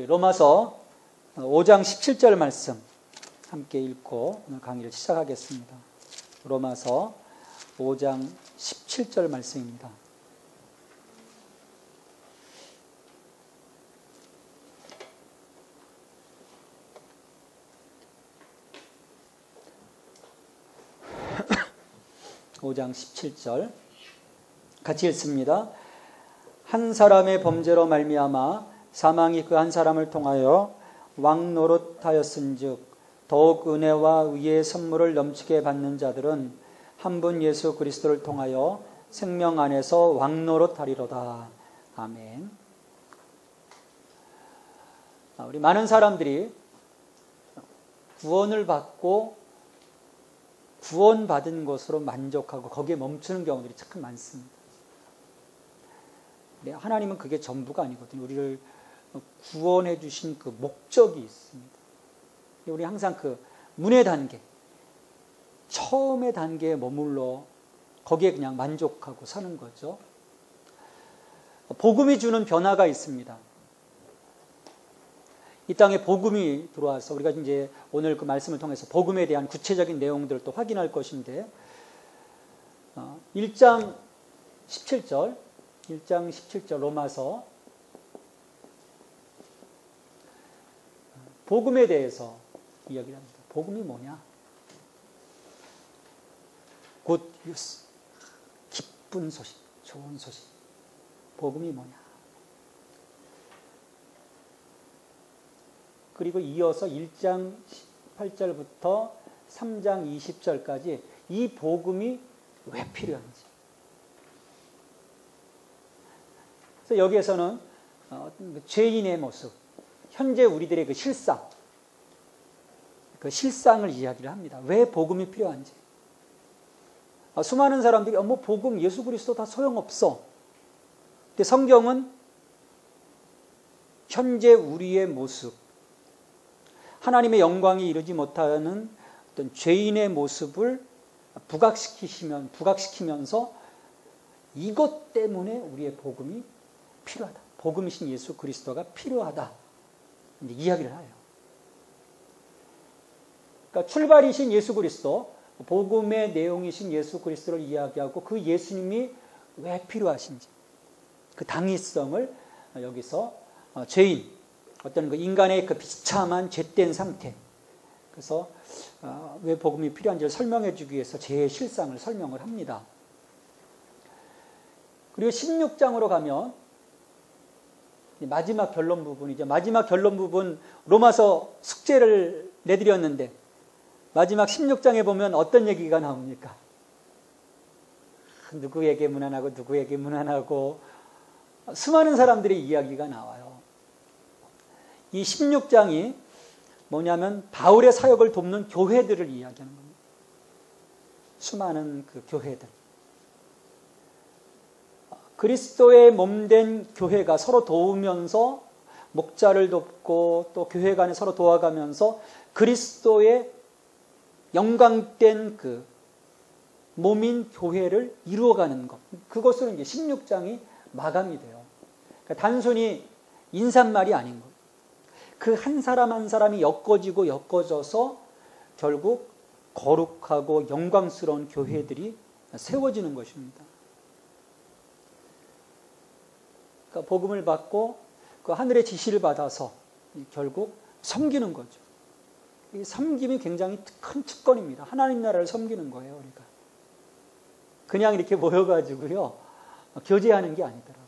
로마서 5장 17절 말씀 함께 읽고 오늘 강의를 시작하겠습니다. 로마서 5장 17절 말씀입니다. (5장 17절) 같이 읽습니다. 한 사람의 범죄로 말미암아 사망이 그 한 사람을 통하여 왕노릇하였은즉 더욱 은혜와 의의 선물을 넘치게 받는 자들은 한 분 예수 그리스도를 통하여 생명 안에서 왕노릇하리로다. 아멘. 우리 많은 사람들이 구원을 받고 구원받은 것으로 만족하고 거기에 멈추는 경우들이 참 많습니다. 하나님은 그게 전부가 아니거든요. 우리를 구원해 주신 그 목적이 있습니다. 우리 항상 그 문의 단계, 처음의 단계에 머물러 거기에 그냥 만족하고 사는 거죠. 복음이 주는 변화가 있습니다. 이 땅에 복음이 들어와서 우리가 이제 오늘 그 말씀을 통해서 복음에 대한 구체적인 내용들을 또 확인할 것인데 1장 17절 로마서 복음에 대해서 이야기를 합니다. 복음이 뭐냐? 굿 뉴스, 기쁜 소식, 좋은 소식. 복음이 뭐냐? 그리고 이어서 1장 18절부터 3장 20절까지 이 복음이 왜 필요한지. 그래서 여기에서는 죄인의 모습, 현재 우리들의 그 실상, 그 실상을 이야기를 합니다. 왜 복음이 필요한지. 수많은 사람들이 뭐 복음, 예수 그리스도 다 소용없어. 근데 성경은 현재 우리의 모습, 하나님의 영광이 이루지 못하는 어떤 죄인의 모습을 부각시키면서 이것 때문에 우리의 복음이 필요하다. 복음이신 예수 그리스도가 필요하다. 이야기를 해요. 그러니까 출발이신 예수 그리스도, 복음의 내용이신 예수 그리스도를 이야기하고 그 예수님이 왜 필요하신지, 그 당위성을 여기서 죄인, 어떤 그 인간의 그 비참한 죄된 상태, 그래서 왜 복음이 필요한지를 설명해 주기 위해서 제 실상을 설명을 합니다. 그리고 16장으로 가면 마지막 결론 부분이죠. 마지막 결론 부분 로마서 숙제를 내드렸는데 마지막 16장에 보면 어떤 얘기가 나옵니까? 누구에게 무난하고 누구에게 무난하고 수많은 사람들의 이야기가 나와요. 이 16장이 뭐냐면 바울의 사역을 돕는 교회들을 이야기하는 겁니다. 수많은 그 교회들. 그리스도의 몸된 교회가 서로 도우면서 목자를 돕고 또 교회 간에 서로 도와가면서 그리스도의 영광된 그 몸인 교회를 이루어가는 것. 그것으로 이제 16장이 마감이 돼요. 그러니까 단순히 인사말이 아닌 거예요. 그 한 사람 한 사람이 엮어지고 엮어져서 결국 거룩하고 영광스러운 교회들이 세워지는 것입니다. 그러니까 복음을 받고 그 하늘의 지시를 받아서 결국 섬기는 거죠. 이 섬김이 굉장히 큰 특권입니다. 하나님 나라를 섬기는 거예요, 우리가. 그냥 이렇게 모여가지고요, 교제하는 게 아니더라고요.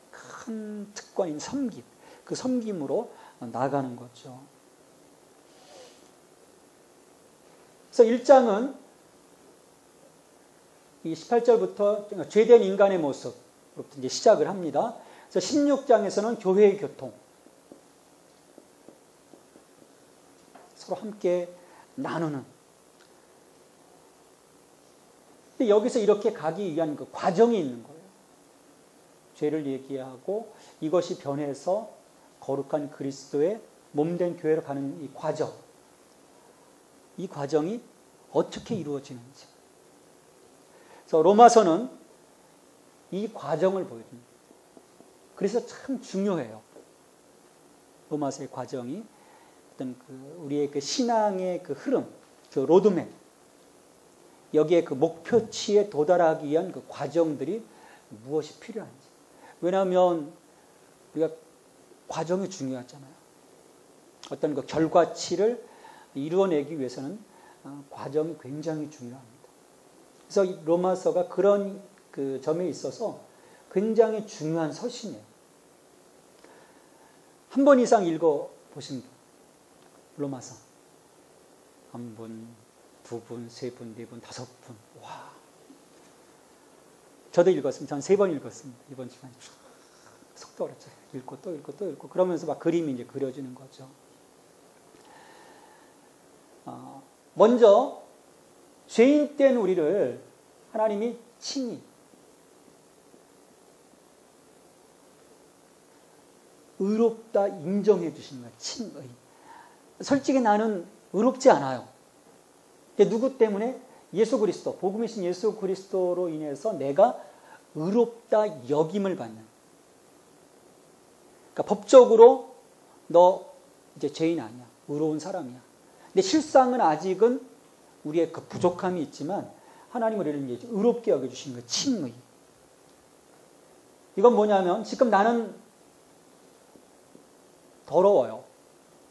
큰 특권인 섬김. 그 섬김으로 나가는 거죠. 그래서 1장은 이 18절부터 죄된 인간의 모습부터 이제 시작을 합니다. 그래서 16장에서는 교회의 교통. 서로 함께 나누는. 근데 여기서 이렇게 가기 위한 그 과정이 있는 거예요. 죄를 얘기하고 이것이 변해서 거룩한 그리스도의 몸된 교회로 가는 이 과정. 이 과정이 어떻게 이루어지는지. 그래서 로마서는 이 과정을 보여줍니다. 그래서 참 중요해요. 로마서의 과정이 어떤 우리의 그 신앙의 그 흐름, 그 로드맵, 여기에 그 목표치에 도달하기 위한 그 과정들이 무엇이 필요한지. 왜냐하면 우리가 과정이 중요하잖아요. 어떤 그 결과치를 이루어내기 위해서는 과정이 굉장히 중요합니다. 그래서 이 로마서가 그런 그 점에 있어서 굉장히 중요한 서신이에요. 한 번 이상 읽어보신 분, 로마서. 한 분, 두 분, 세 분, 네 분, 다섯 분. 와. 저도 읽었습니다. 전 3번 읽었습니다. 이번 시간에. 속도 어렵죠. 읽고 또 읽고 또 읽고. 그러면서 막 그림이 이제 그려지는 거죠. 먼저, 죄인 된 우리를 하나님이 친히 의롭다 인정해 주신 거예요. 친의. 솔직히 나는 의롭지 않아요. 누구 때문에? 예수 그리스도, 복음이신 예수 그리스도로 인해서 내가 의롭다 여김을 받는. 그러니까 법적으로 너 이제 죄인 아니야. 의로운 사람이야. 근데 실상은 아직은 우리의 그 부족함이 있지만 하나님 우리를 이제 의롭게 여겨주신 거예요. 친의. 이건 뭐냐면 지금 나는 더러워요.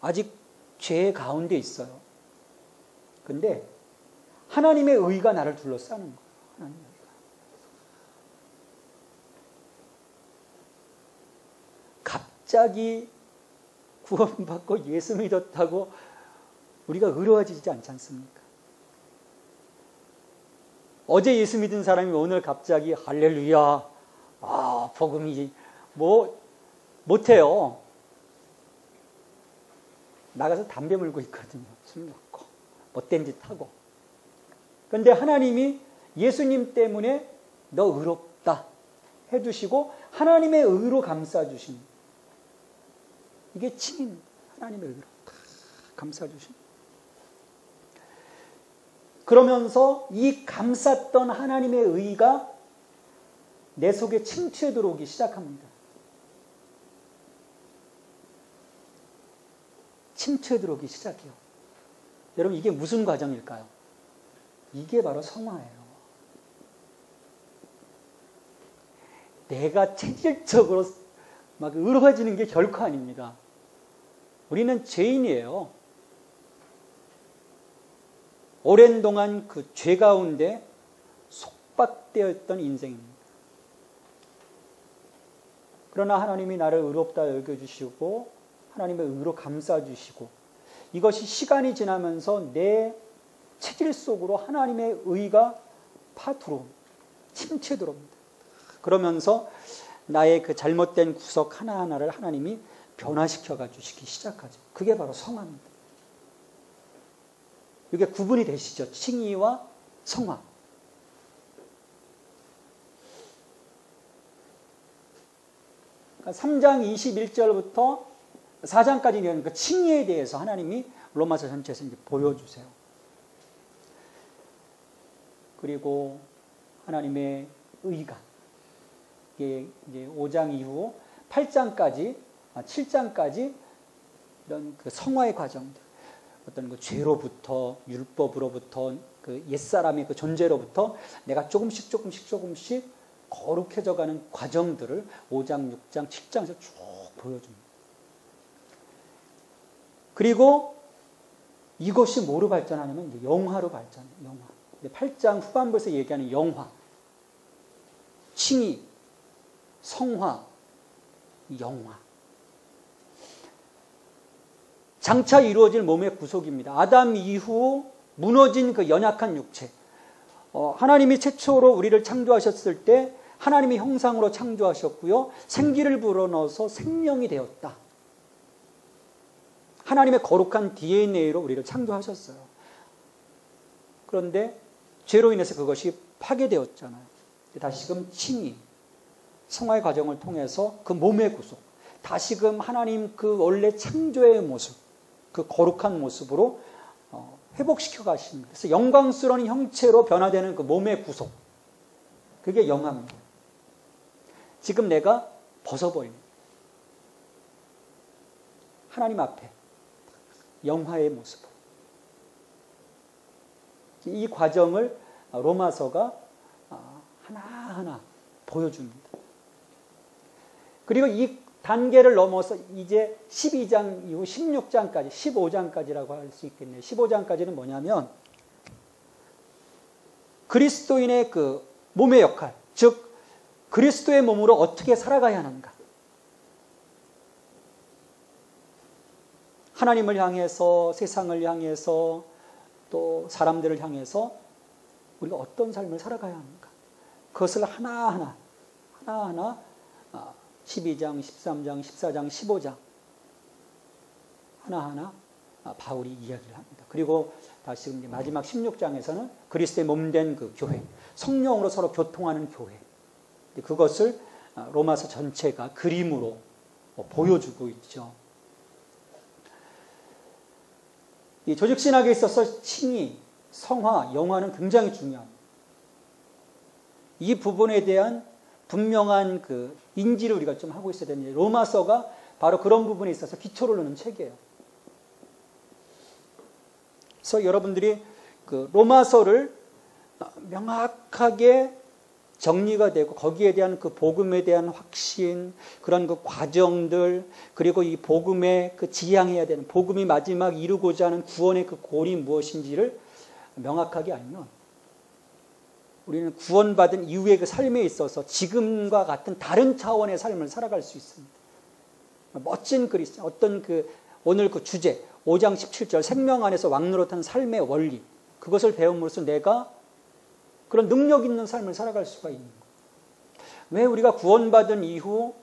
아직 죄 가운데 있어요. 근데 하나님의 의가 나를 둘러싸는 거예요. 하나님의 의가. 갑자기 구원받고 예수 믿었다고 우리가 의로워지지 않지 않습니까? 어제 예수 믿은 사람이 오늘 갑자기 할렐루야, 복음이 뭐 못해요. 나가서 담배 물고 있거든요. 술 먹고 못된 짓 하고. 그런데 하나님이 예수님 때문에 너 의롭다 해주시고 하나님의 의로 감싸주신, 이게 친입니다. 하나님의 의로 감싸주신. 그러면서 이 감쌌던 하나님의 의가 내 속에 침투해 들어오기 시작합니다. 침투해 들어오기 시작해요. 여러분, 이게 무슨 과정일까요? 이게 바로 성화예요. 내가 체질적으로 막 의로워지는 게 결코 아닙니다. 우리는 죄인이에요. 오랜 동안 그 죄 가운데 속박되어 있던 인생입니다. 그러나 하나님이 나를 의롭다 여겨주시고 하나님의 의로 감싸주시고 이것이 시간이 지나면서 내 체질 속으로 하나님의 의가 파들어옵니다. 침체 들어옵니다. 그러면서 나의 그 잘못된 구석 하나하나를 하나님이 변화시켜 주시기 시작하죠. 그게 바로 성화입니다. 이게 구분이 되시죠? 칭의와 성화. 그러니까 3장 21절부터 4장까지 있는 그 칭의에 대해서 하나님이 로마서 전체에서 이제 보여주세요. 그리고 하나님의 의가, 이게 이제 5장 이후 8장까지, 7장까지 이런 그 성화의 과정들, 어떤 그 죄로부터, 율법으로부터, 그 옛사람의 그 존재로부터 내가 조금씩 거룩해져가는 과정들을 5장, 6장, 7장에서 쭉 보여줍니다. 그리고 이것이 뭐로 발전하냐면 이제 영화로 발전해요. 영화. 8장 후반부에서 얘기하는 영화, 칭의, 성화, 영화. 장차 이루어질 몸의 구속입니다. 아담 이후 무너진 그 연약한 육체. 하나님이 최초로 우리를 창조하셨을 때 하나님의 형상으로 창조하셨고요. 생기를 불어넣어서 생명이 되었다. 하나님의 거룩한 DNA로 우리를 창조하셨어요. 그런데 죄로 인해서 그것이 파괴되었잖아요. 다시금 칭의, 성화의 과정을 통해서 그 몸의 구속, 다시금 하나님 그 원래 창조의 모습, 그 거룩한 모습으로 회복시켜 가십니다. 그래서 영광스러운 형체로 변화되는 그 몸의 구속, 그게 영화입니다. 지금 내가 벗어버립니다. 하나님 앞에 영화의 모습으로. 이 과정을 로마서가 하나하나 보여줍니다. 그리고 이 단계를 넘어서 이제 12장 이후 16장까지, 15장까지라고 할 수 있겠네요. 15장까지는 뭐냐면 그리스도인의 그 몸의 역할, 즉 그리스도의 몸으로 어떻게 살아가야 하는가. 하나님을 향해서, 세상을 향해서, 또 사람들을 향해서 우리가 어떤 삶을 살아가야 하는가. 그것을 하나하나 12장, 13장, 14장, 15장 하나하나 바울이 이야기를 합니다. 그리고 다시 마지막 16장에서는 그리스도의 몸된 그 교회, 성령으로 서로 교통하는 교회, 그것을 로마서 전체가 그림으로 보여주고 있죠. 이 조직신학에 있어서 칭의, 성화, 영화는 굉장히 중요합니다. 이 부분에 대한 분명한 그 인지를 우리가 좀 하고 있어야 되는데, 로마서가 바로 그런 부분에 있어서 기초를 놓는 책이에요. 그래서 여러분들이 그 로마서를 명확하게 정리가 되고 거기에 대한 그 복음에 대한 확신, 그런 그 과정들, 그리고 이 복음에 그 지향해야 되는, 복음이 마지막 이루고자 하는 구원의 그 골이 무엇인지를 명확하게 알면 우리는 구원받은 이후의 그 삶에 있어서 지금과 같은 다른 차원의 삶을 살아갈 수 있습니다. 멋진 그리스도, 어떤 그 오늘 그 주제 5장 17절 생명 안에서 왕노릇한 삶의 원리, 그것을 배움으로써 내가 그런 능력 있는 삶을 살아갈 수가 있는 거예요. 왜 우리가 구원받은 이후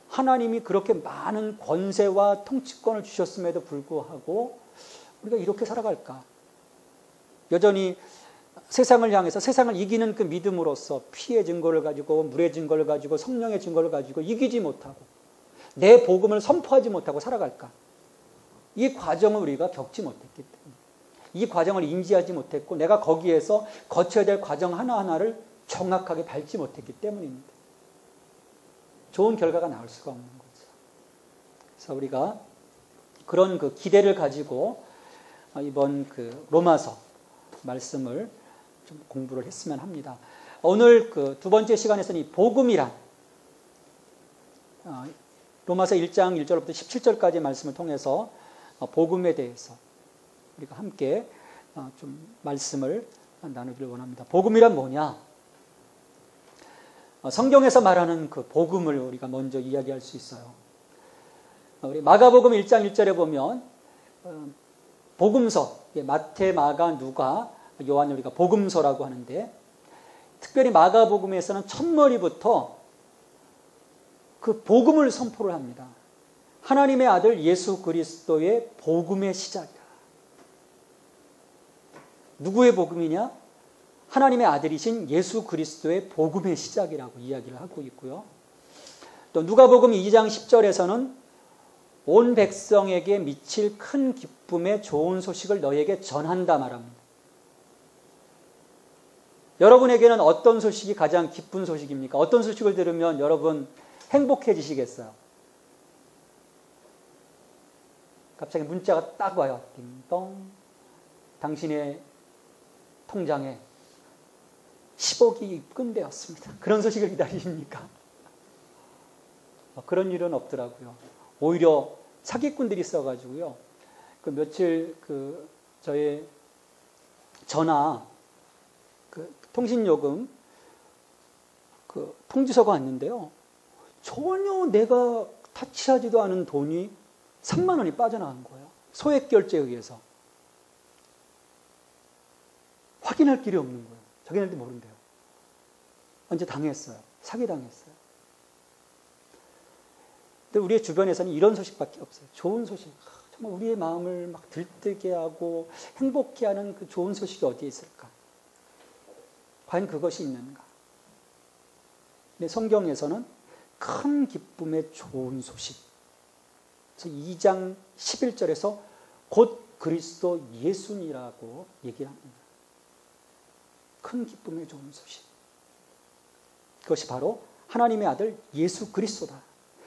하나님이 그렇게 많은 권세와 통치권을 주셨음에도 불구하고 우리가 이렇게 살아갈까? 여전히 세상을 향해서 세상을 이기는 그 믿음으로써 피의 증거를 가지고, 물의 증거를 가지고, 성령의 증거를 가지고 이기지 못하고 내 복음을 선포하지 못하고 살아갈까? 이 과정을 우리가 겪지 못했기 때문에, 이 과정을 인지하지 못했고 내가 거기에서 거쳐야 될 과정 하나하나를 정확하게 밟지 못했기 때문입니다. 좋은 결과가 나올 수가 없는 거죠. 그래서 우리가 그런 그 기대를 가지고 이번 그 로마서 말씀을 좀 공부를 했으면 합니다. 오늘 그 두 번째 시간에서는 이 복음이란, 로마서 1장 1절부터 17절까지의 말씀을 통해서 복음에 대해서 우리가 함께 좀 말씀을 나누기를 원합니다. 복음이란 뭐냐? 성경에서 말하는 그 복음을 우리가 먼저 이야기할 수 있어요. 우리 마가복음 1장 1절에 보면 복음서, 마태, 마가, 누가, 요한을 우리가 복음서라고 하는데, 특별히 마가복음에서는 첫머리부터 그 복음을 선포를 합니다. 하나님의 아들 예수 그리스도의 복음의 시작이다. 누구의 복음이냐? 하나님의 아들이신 예수 그리스도의 복음의 시작이라고 이야기를 하고 있고요. 또 누가복음 2장 10절에서는 온 백성에게 미칠 큰 기쁨의 좋은 소식을 너에게 전한다 말합니다. 여러분에게는 어떤 소식이 가장 기쁜 소식입니까? 어떤 소식을 들으면 여러분 행복해지시겠어요? 갑자기 문자가 딱 와요. 띵동. 당신의 통장에 10억이 입금되었습니다. 그런 소식을 기다리십니까? 그런 일은 없더라고요. 오히려 사기꾼들이 있어가지고요. 그 며칠 그 저의 전화 그 통신요금 그 통지서가 왔는데요. 전혀 내가 타치하지도 않은 돈이 3만 원이 빠져나간 거예요. 소액 결제에 의해서. 확인할 길이 없는 거예요. 자기네들도 모른대요. 언제 당했어요. 사기당했어요. 근데 우리의 주변에서는 이런 소식밖에 없어요. 좋은 소식. 정말 우리의 마음을 막 들뜨게 하고 행복해 하는 그 좋은 소식이 어디에 있을까? 과연 그것이 있는가? 근데 성경에서는 큰 기쁨의 좋은 소식. 그래서 2장 11절에서 곧 그리스도 예수니라고 얘기를 합니다. 큰 기쁨의 좋은 소식. 그것이 바로 하나님의 아들 예수 그리스도다.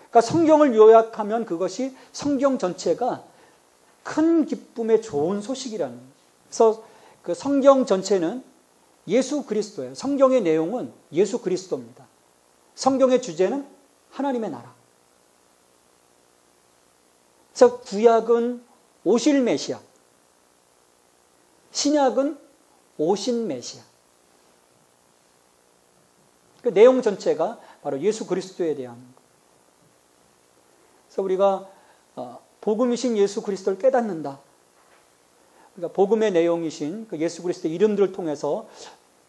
그러니까 성경을 요약하면 그것이 성경 전체가 큰 기쁨의 좋은 소식이라는 거예요. 그래서 그 성경 전체는 예수 그리스도예요. 성경의 내용은 예수 그리스도입니다. 성경의 주제는 하나님의 나라. 그래서 구약은 오실 메시아, 신약은 오신 메시아. 그 내용 전체가 바로 예수 그리스도에 대한 거예요. 그래서 우리가 복음이신 예수 그리스도를 깨닫는다. 그러니까 복음의 내용이신 그 예수 그리스도의 이름들을 통해서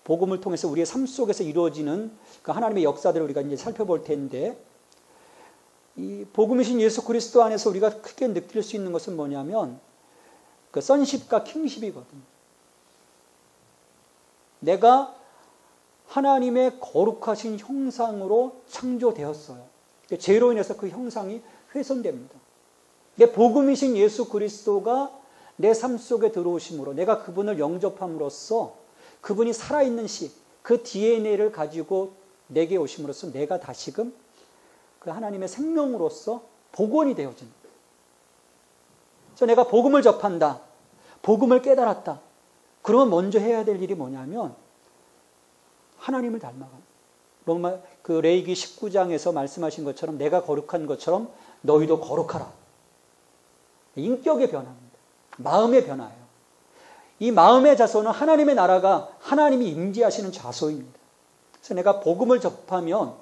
복음을 통해서 우리의 삶 속에서 이루어지는 그 하나님의 역사들을 우리가 이제 살펴볼 텐데, 이 복음이신 예수 그리스도 안에서 우리가 크게 느낄 수 있는 것은 뭐냐면 그 선십과 킹십이거든요. 내가 하나님의 거룩하신 형상으로 창조되었어요. 죄로 인해서 그 형상이 훼손됩니다. 내 복음이신 예수 그리스도가 내 삶 속에 들어오심으로 내가 그분을 영접함으로써 그분이 살아있는 시, 그 DNA를 가지고 내게 오심으로써 내가 다시금 그 하나님의 생명으로서 복원이 되어진다. 그래서 내가 복음을 접한다. 복음을 깨달았다. 그러면 먼저 해야 될 일이 뭐냐면 하나님을 닮아가는. 로마 그 레위기 19장에서 말씀하신 것처럼 내가 거룩한 것처럼 너희도 거룩하라. 인격의 변화입니다. 마음의 변화예요. 이 마음의 자소는 하나님의 나라가 하나님이 임재하시는 자소입니다. 그래서 내가 복음을 접하면,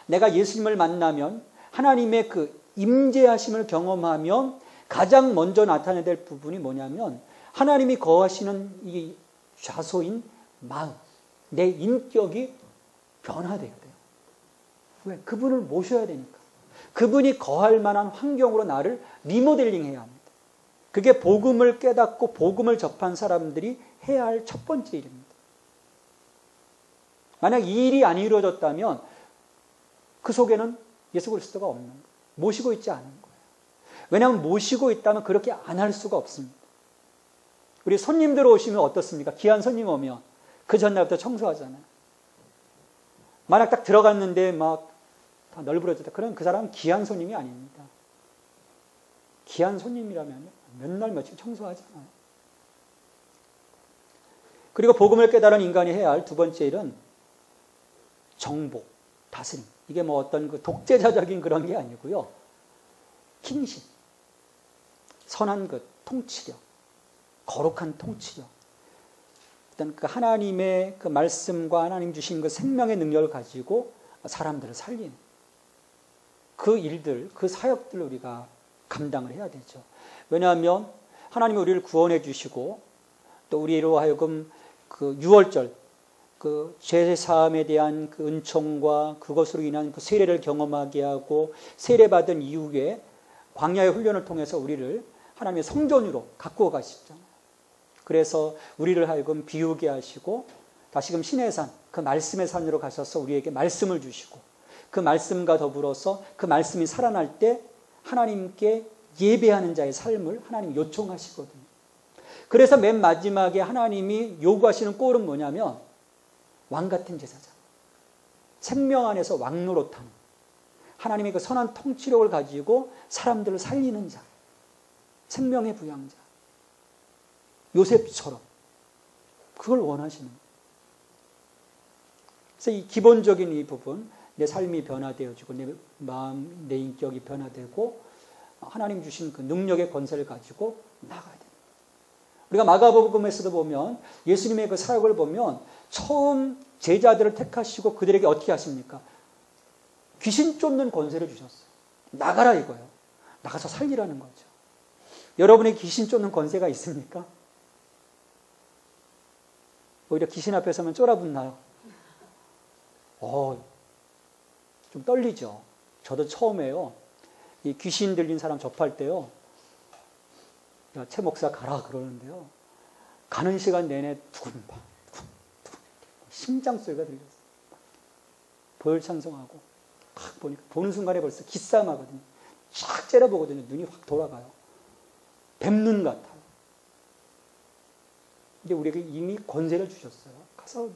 내가 예수님을 만나면, 하나님의 그 임재하심을 경험하면 가장 먼저 나타내야 될 부분이 뭐냐면 하나님이 거하시는 이 자소인 마음, 내 인격이 변화돼야 돼요. 왜? 그분을 모셔야 되니까. 그분이 거할 만한 환경으로 나를 리모델링해야 합니다. 그게 복음을 깨닫고 복음을 접한 사람들이 해야 할 첫 번째 일입니다. 만약 이 일이 안 이루어졌다면 그 속에는 예수 그리스도가 없는 거예요. 모시고 있지 않은 거예요. 왜냐하면 모시고 있다면 그렇게 안 할 수가 없습니다. 우리 손님들 오시면 어떻습니까? 귀한 손님 오면 그 전날부터 청소하잖아요. 만약 딱 들어갔는데 막 다 널브러졌다. 그럼 그 사람은 귀한 손님이 아닙니다. 귀한 손님이라면 몇 날 며칠 청소하잖아요. 그리고 복음을 깨달은 인간이 해야 할 두 번째 일은 정복, 다스림. 이게 뭐 어떤 그 독재자적인 그런 게 아니고요. 킹십, 선한 그 통치력, 거룩한 통치력. 일단 그 하나님의 그 말씀과 하나님 주신 그 생명의 능력을 가지고 사람들을 살리는 그 일들, 그 사역들을 우리가 감당을 해야 되죠. 왜냐하면 하나님이 우리를 구원해 주시고 또 우리로 하여금 그 유월절, 그 죄사함에 대한 그 은총과 그것으로 인한 그 세례를 경험하게 하고 세례받은 이후에 광야의 훈련을 통해서 우리를 하나님의 성전으로 갖고 가시잖아요. 그래서 우리를 하여금 비우게 하시고 다시금 신의 산, 그 말씀의 산으로 가셔서 우리에게 말씀을 주시고 그 말씀과 더불어서 그 말씀이 살아날 때 하나님께 예배하는 자의 삶을 하나님 요청하시거든요. 그래서 맨 마지막에 하나님이 요구하시는 꼴은 뭐냐면 왕 같은 제사장, 생명 안에서 왕 노릇하는 하나님의 그 선한 통치력을 가지고 사람들을 살리는 자, 생명의 부양자, 요셉처럼 그걸 원하시는 거예요. 그래서 이 기본적인 이 부분, 내 삶이 변화되어지고 내 마음, 내 인격이 변화되고 하나님 주신 그 능력의 권세를 가지고 나가야 됩니다. 우리가 마가복음에서도 보면 예수님의 그 사역을 보면 처음 제자들을 택하시고 그들에게 어떻게 하십니까? 귀신 쫓는 권세를 주셨어요. 나가라 이거예요. 나가서 살리라는 거죠. 여러분의 귀신 쫓는 권세가 있습니까? 오히려 귀신 앞에 서면 쫄아붙나요? 좀 떨리죠. 저도 처음에요. 이 귀신 들린 사람 접할 때요. 야, 최 목사 가라 그러는데요. 가는 시간 내내 두근박, 두근박, 심장 소리가 들렸어요. 보혈 찬송하고 딱 보니까 보는 순간에 벌써 기싸움하거든요. 쫙 째려보거든요. 눈이 확 돌아가요. 뱀눈 같아요. 이제 우리에게 이미 권세를 주셨어요. 가서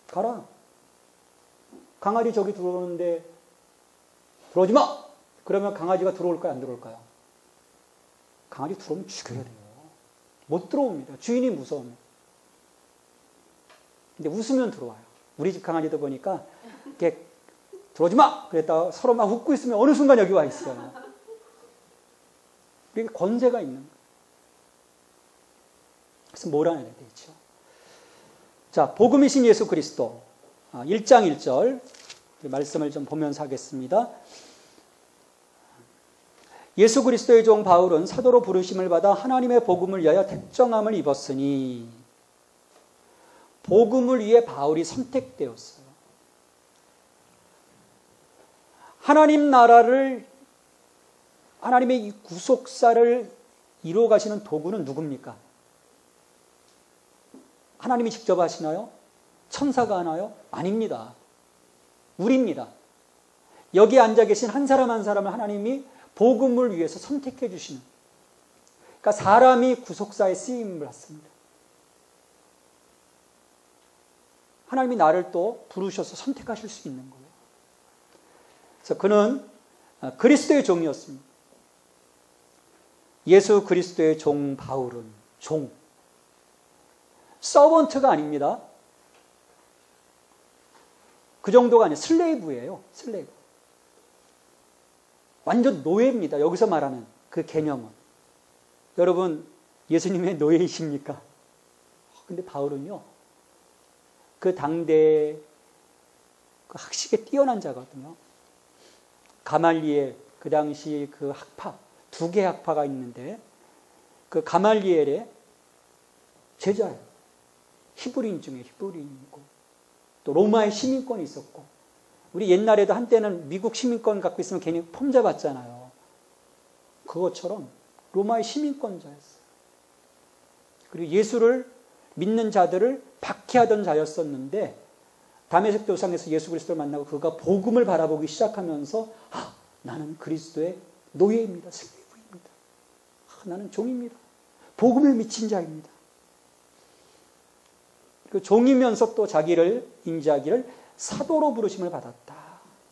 가라. 강아지 저기 들어오는데 들어오지 마! 그러면 강아지가 들어올까요? 안 들어올까요? 강아지 들어오면 죽여야 돼요. 못 들어옵니다. 주인이 무서우면. 근데 웃으면 들어와요. 우리 집 강아지도 보니까 이렇게 들어오지 마! 그랬다가 서로 막 웃고 있으면 어느 순간 여기 와 있어요. 그게 권세가 있는 거예요. 그래서 몰아내야 되죠. 자, 복음이신 예수 그리스도 1장 1절 말씀을 좀 보면서 하겠습니다. 예수 그리스도의 종 바울은 사도로 부르심을 받아 하나님의 복음을 위하여 택정함을 입었으니 복음을 위해 바울이 선택되었어요. 하나님 나라를 하나님의 이 구속사를 이루어 가시는 도구는 누굽니까? 하나님이 직접 하시나요? 천사가 하나요? 아닙니다. 우리입니다. 여기 앉아 계신 한 사람 한 사람을 하나님이 복음을 위해서 선택해 주시는. 그러니까 사람이 구속사에 쓰임을 받습니다. 하나님이 나를 또 부르셔서 선택하실 수 있는 거예요. 그래서 그는 그리스도의 종이었습니다. 예수 그리스도의 종 바울은 종. 서번트가 아닙니다. 그 정도가 아니에요. 슬레이브예요. 슬레이브. 완전 노예입니다. 여기서 말하는 그 개념은. 여러분, 예수님의 노예이십니까? 근데 바울은요, 그 당대의 그 학식에 뛰어난 자거든요. 가말리엘, 그 당시 그 학파, 두 개의 학파가 있는데, 그 가말리엘의 제자예요. 히브리인 중에 히브리인이고, 또 로마의 시민권이 있었고, 우리 옛날에도 한때는 미국 시민권 갖고 있으면 괜히 폼 잡았잖아요. 그것처럼 로마의 시민권자였어요. 그리고 예수를 믿는 자들을 박해하던 자였었는데 다메섹 도상에서 예수 그리스도를 만나고 그가 복음을 바라보기 시작하면서 나는 그리스도의 노예입니다. 슬레이브입니다. 나는 종입니다. 복음에 미친 자입니다. 그 종이면서 또 자기를 인지하기를 사도로 부르심을 받았다.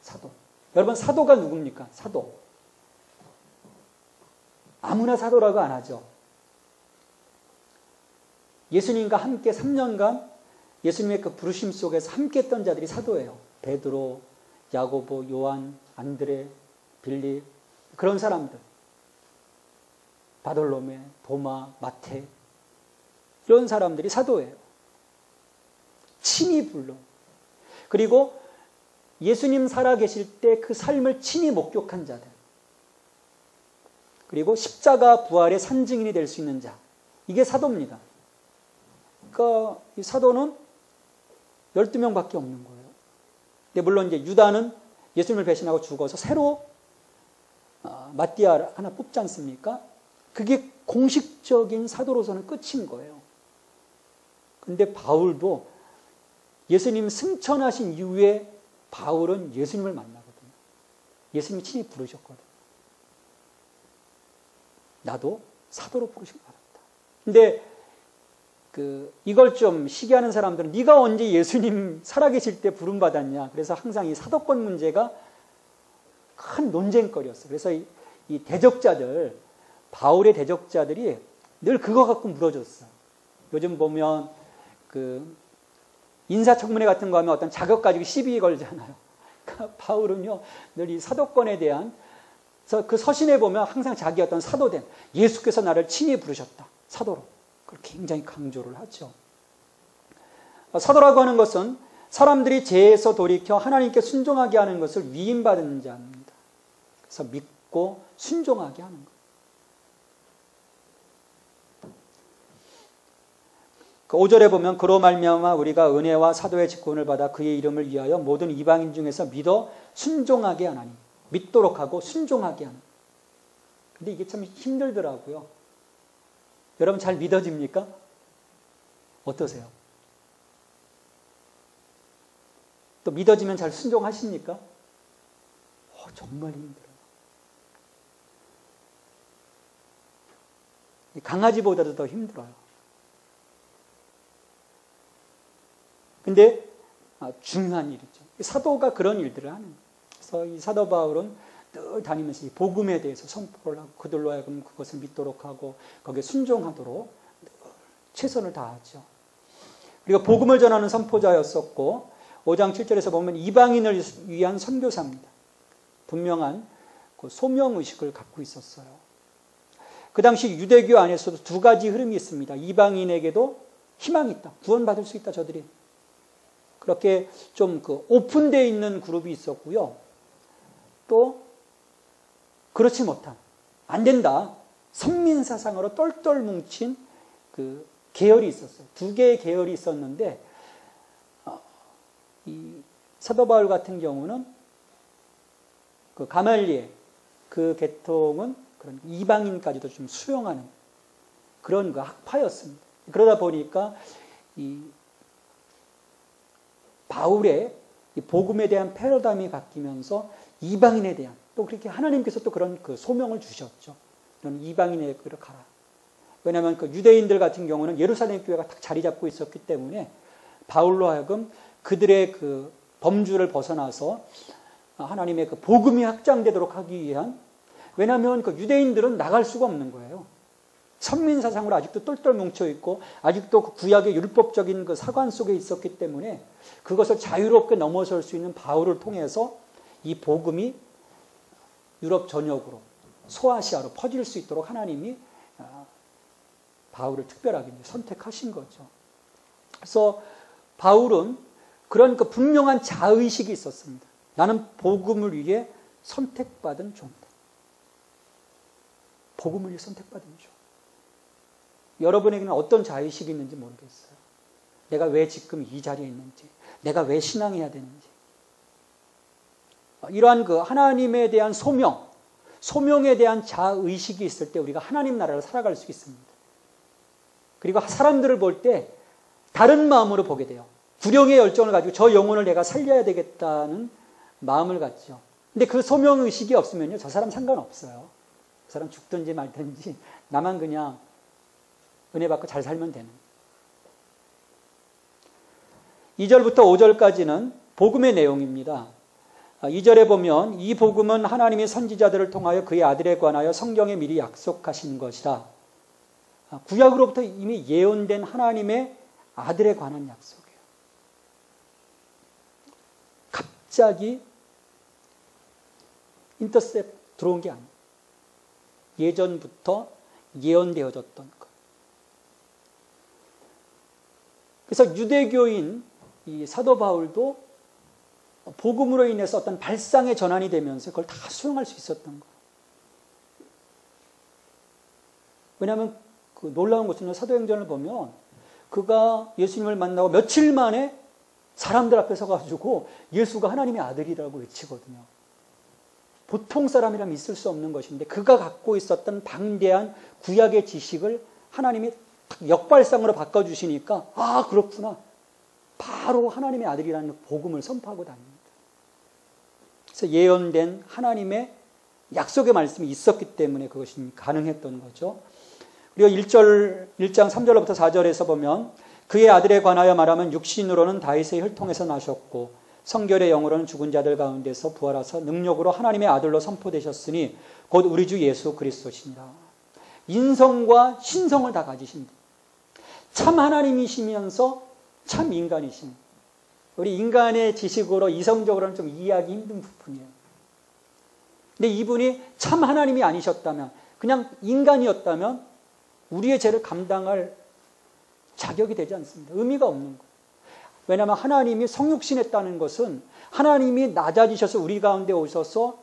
사도. 여러분, 사도가 누굽니까? 사도. 아무나 사도라고 안 하죠. 예수님과 함께 3년간 예수님의 그 부르심 속에서 함께 했던 자들이 사도예요. 베드로, 야고보, 요한, 안드레, 빌립, 그런 사람들. 바돌로메, 도마, 마태, 이런 사람들이 사도예요. 친히 불러. 그리고 예수님 살아계실 때 그 삶을 친히 목격한 자들. 그리고 십자가 부활의 산증인이 될 수 있는 자. 이게 사도입니다. 그러니까 이 사도는 12명밖에 없는 거예요. 근데 물론 이제 유다는 예수님을 배신하고 죽어서 새로 마띠아 하나 뽑지 않습니까? 그게 공식적인 사도로서는 끝인 거예요. 근데 바울도 예수님 승천하신 이후에 바울은 예수님을 만나거든요. 예수님이 친히 부르셨거든요. 나도 사도로 부르심 받았다. 근데 이걸 좀 시기하는 사람들은 네가 언제 예수님 살아계실 때 부름 받았냐. 그래서 항상 이 사도권 문제가 큰 논쟁거리였어요. 그래서 이 대적자들, 바울의 대적자들이 늘 그거 갖고 물어줬어. 요즘 보면 인사청문회 같은 거 하면 어떤 자격 가지고 시비 걸잖아요. 그러니까 바울은요, 늘 이 사도권에 대한, 그 서신에 보면 항상 자기 어떤 사도된, 예수께서 나를 친히 부르셨다. 사도로. 그걸 굉장히 강조를 하죠. 사도라고 하는 것은 사람들이 죄에서 돌이켜 하나님께 순종하게 하는 것을 위임받은 자입니다. 그래서 믿고 순종하게 하는 것. 5절에 보면 그로 말미암아 우리가 은혜와 사도의 직분을 받아 그의 이름을 위하여 모든 이방인 중에서 믿어 순종하게 하나니. 믿도록 하고 순종하게 하는. 근데 이게 참 힘들더라고요. 여러분 잘 믿어집니까? 어떠세요? 또 믿어지면 잘 순종하십니까? 정말 힘들어요. 강아지보다도 더 힘들어요. 근데 중요한 일이죠. 사도가 그런 일들을 하는 거예요. 그래서 이 사도 바울은 늘 다니면서 이 복음에 대해서 선포를 하고 그들로 하여금 그것을 믿도록 하고 거기에 순종하도록 최선을 다하죠. 그리고 복음을 전하는 선포자였었고 5장 7절에서 보면 이방인을 위한 선교사입니다. 분명한 그 소명의식을 갖고 있었어요. 그 당시 유대교 안에서도 두 가지 흐름이 있습니다. 이방인에게도 희망이 있다. 구원받을 수 있다. 저들이. 그렇게 좀 그 오픈되어 있는 그룹이 있었고요. 또 그렇지 못한 안 된다. 선민사상으로 똘똘 뭉친 그 계열이 있었어요. 두 개의 계열이 있었는데 이 사도 바울 같은 경우는 그 가말리엘 그 계통은 그런 이방인까지도 좀 수용하는 그런 그 학파였습니다. 그러다 보니까 이 바울의 이 복음에 대한 패러다임이 바뀌면서 이방인에 대한 또 그렇게 하나님께서 또 그런 그 소명을 주셨죠. 너는 이방인에게로 가라. 왜냐하면 그 유대인들 같은 경우는 예루살렘 교회가 딱 자리 잡고 있었기 때문에 바울로 하여금 그들의 그 범주를 벗어나서 하나님의 그 복음이 확장되도록 하기 위한 왜냐하면 그 유대인들은 나갈 수가 없는 거예요. 선민사상으로 아직도 똘똘 뭉쳐있고 아직도 그 구약의 율법적인 그 사관 속에 있었기 때문에 그것을 자유롭게 넘어설 수 있는 바울을 통해서 이 복음이 유럽 전역으로 소아시아로 퍼질 수 있도록 하나님이 바울을 특별하게 선택하신 거죠. 그래서 바울은 그런 그 분명한 자의식이 있었습니다. 나는 복음을 위해 선택받은 종이다. 복음을 위해 선택받은 종. 여러분에게는 어떤 자의식이 있는지 모르겠어요. 내가 왜 지금 이 자리에 있는지, 내가 왜 신앙해야 되는지. 이러한 그 하나님에 대한 소명에 대한 자의식이 있을 때 우리가 하나님 나라를 살아갈 수 있습니다. 그리고 사람들을 볼 때 다른 마음으로 보게 돼요. 구령의 열정을 가지고 저 영혼을 내가 살려야 되겠다는 마음을 갖죠. 근데 그 소명의식이 없으면요, 저 사람 상관없어요. 그 사람 죽든지 말든지 나만 그냥 은혜 받고 잘 살면 되는. 2절부터 5절까지는 복음의 내용입니다. 2절에 보면 이 복음은 하나님이 선지자들을 통하여 그의 아들에 관하여 성경에 미리 약속하신 것이라. 구약으로부터 이미 예언된 하나님의 아들에 관한 약속이에요. 갑자기 인터셉 들어온 게 아니에요. 예전부터 예언되어졌던 것. 그래서 유대교인 이 사도 바울도 복음으로 인해서 어떤 발상의 전환이 되면서 그걸 다 수용할 수 있었던 거예요. 왜냐하면 그 놀라운 것은 사도행전을 보면 그가 예수님을 만나고 며칠 만에 사람들 앞에 서가지고 예수가 하나님의 아들이라고 외치거든요. 보통 사람이라면 있을 수 없는 것인데 그가 갖고 있었던 방대한 구약의 지식을 하나님이 역발상으로 바꿔주시니까 아 그렇구나. 바로 하나님의 아들이라는 복음을 선포하고 다닙니다. 그래서 예언된 하나님의 약속의 말씀이 있었기 때문에 그것이 가능했던 거죠. 그리고 1장 3절부터 4절에서 보면 그의 아들에 관하여 말하면 육신으로는 다윗의 혈통에서 나셨고 성결의 영으로는 죽은 자들 가운데서 부활하사 능력으로 하나님의 아들로 선포되셨으니 곧 우리 주 예수 그리스도시니라. 인성과 신성을 다 가지신 분. 참 하나님이시면서 참 인간이신. 우리 인간의 지식으로 이성적으로는 좀 이해하기 힘든 부분이에요. 근데 이분이 참 하나님이 아니셨다면 그냥 인간이었다면 우리의 죄를 감당할 자격이 되지 않습니다. 의미가 없는 거예요. 왜냐하면 하나님이 성육신했다는 것은 하나님이 낮아지셔서 우리 가운데 오셔서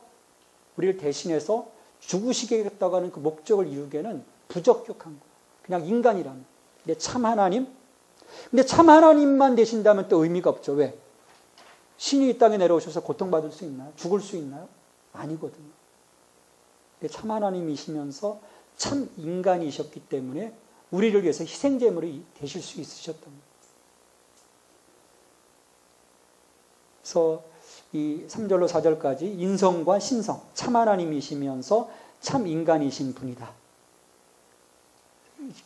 우리를 대신해서 죽으시겠다고 하는 그 목적을 이루기에는 부적격한 거예요. 그냥 인간이라는. 근데 참 하나님? 근데 참 하나님만 되신다면 또 의미가 없죠. 왜? 신이 이 땅에 내려오셔서 고통받을 수 있나요? 죽을 수 있나요? 아니거든요. 근데 참 하나님이시면서 참 인간이셨기 때문에 우리를 위해서 희생제물이 되실 수 있으셨던 거예요. 그래서 이 3절로 4절까지 인성과 신성, 참 하나님이시면서 참 인간이신 분이다.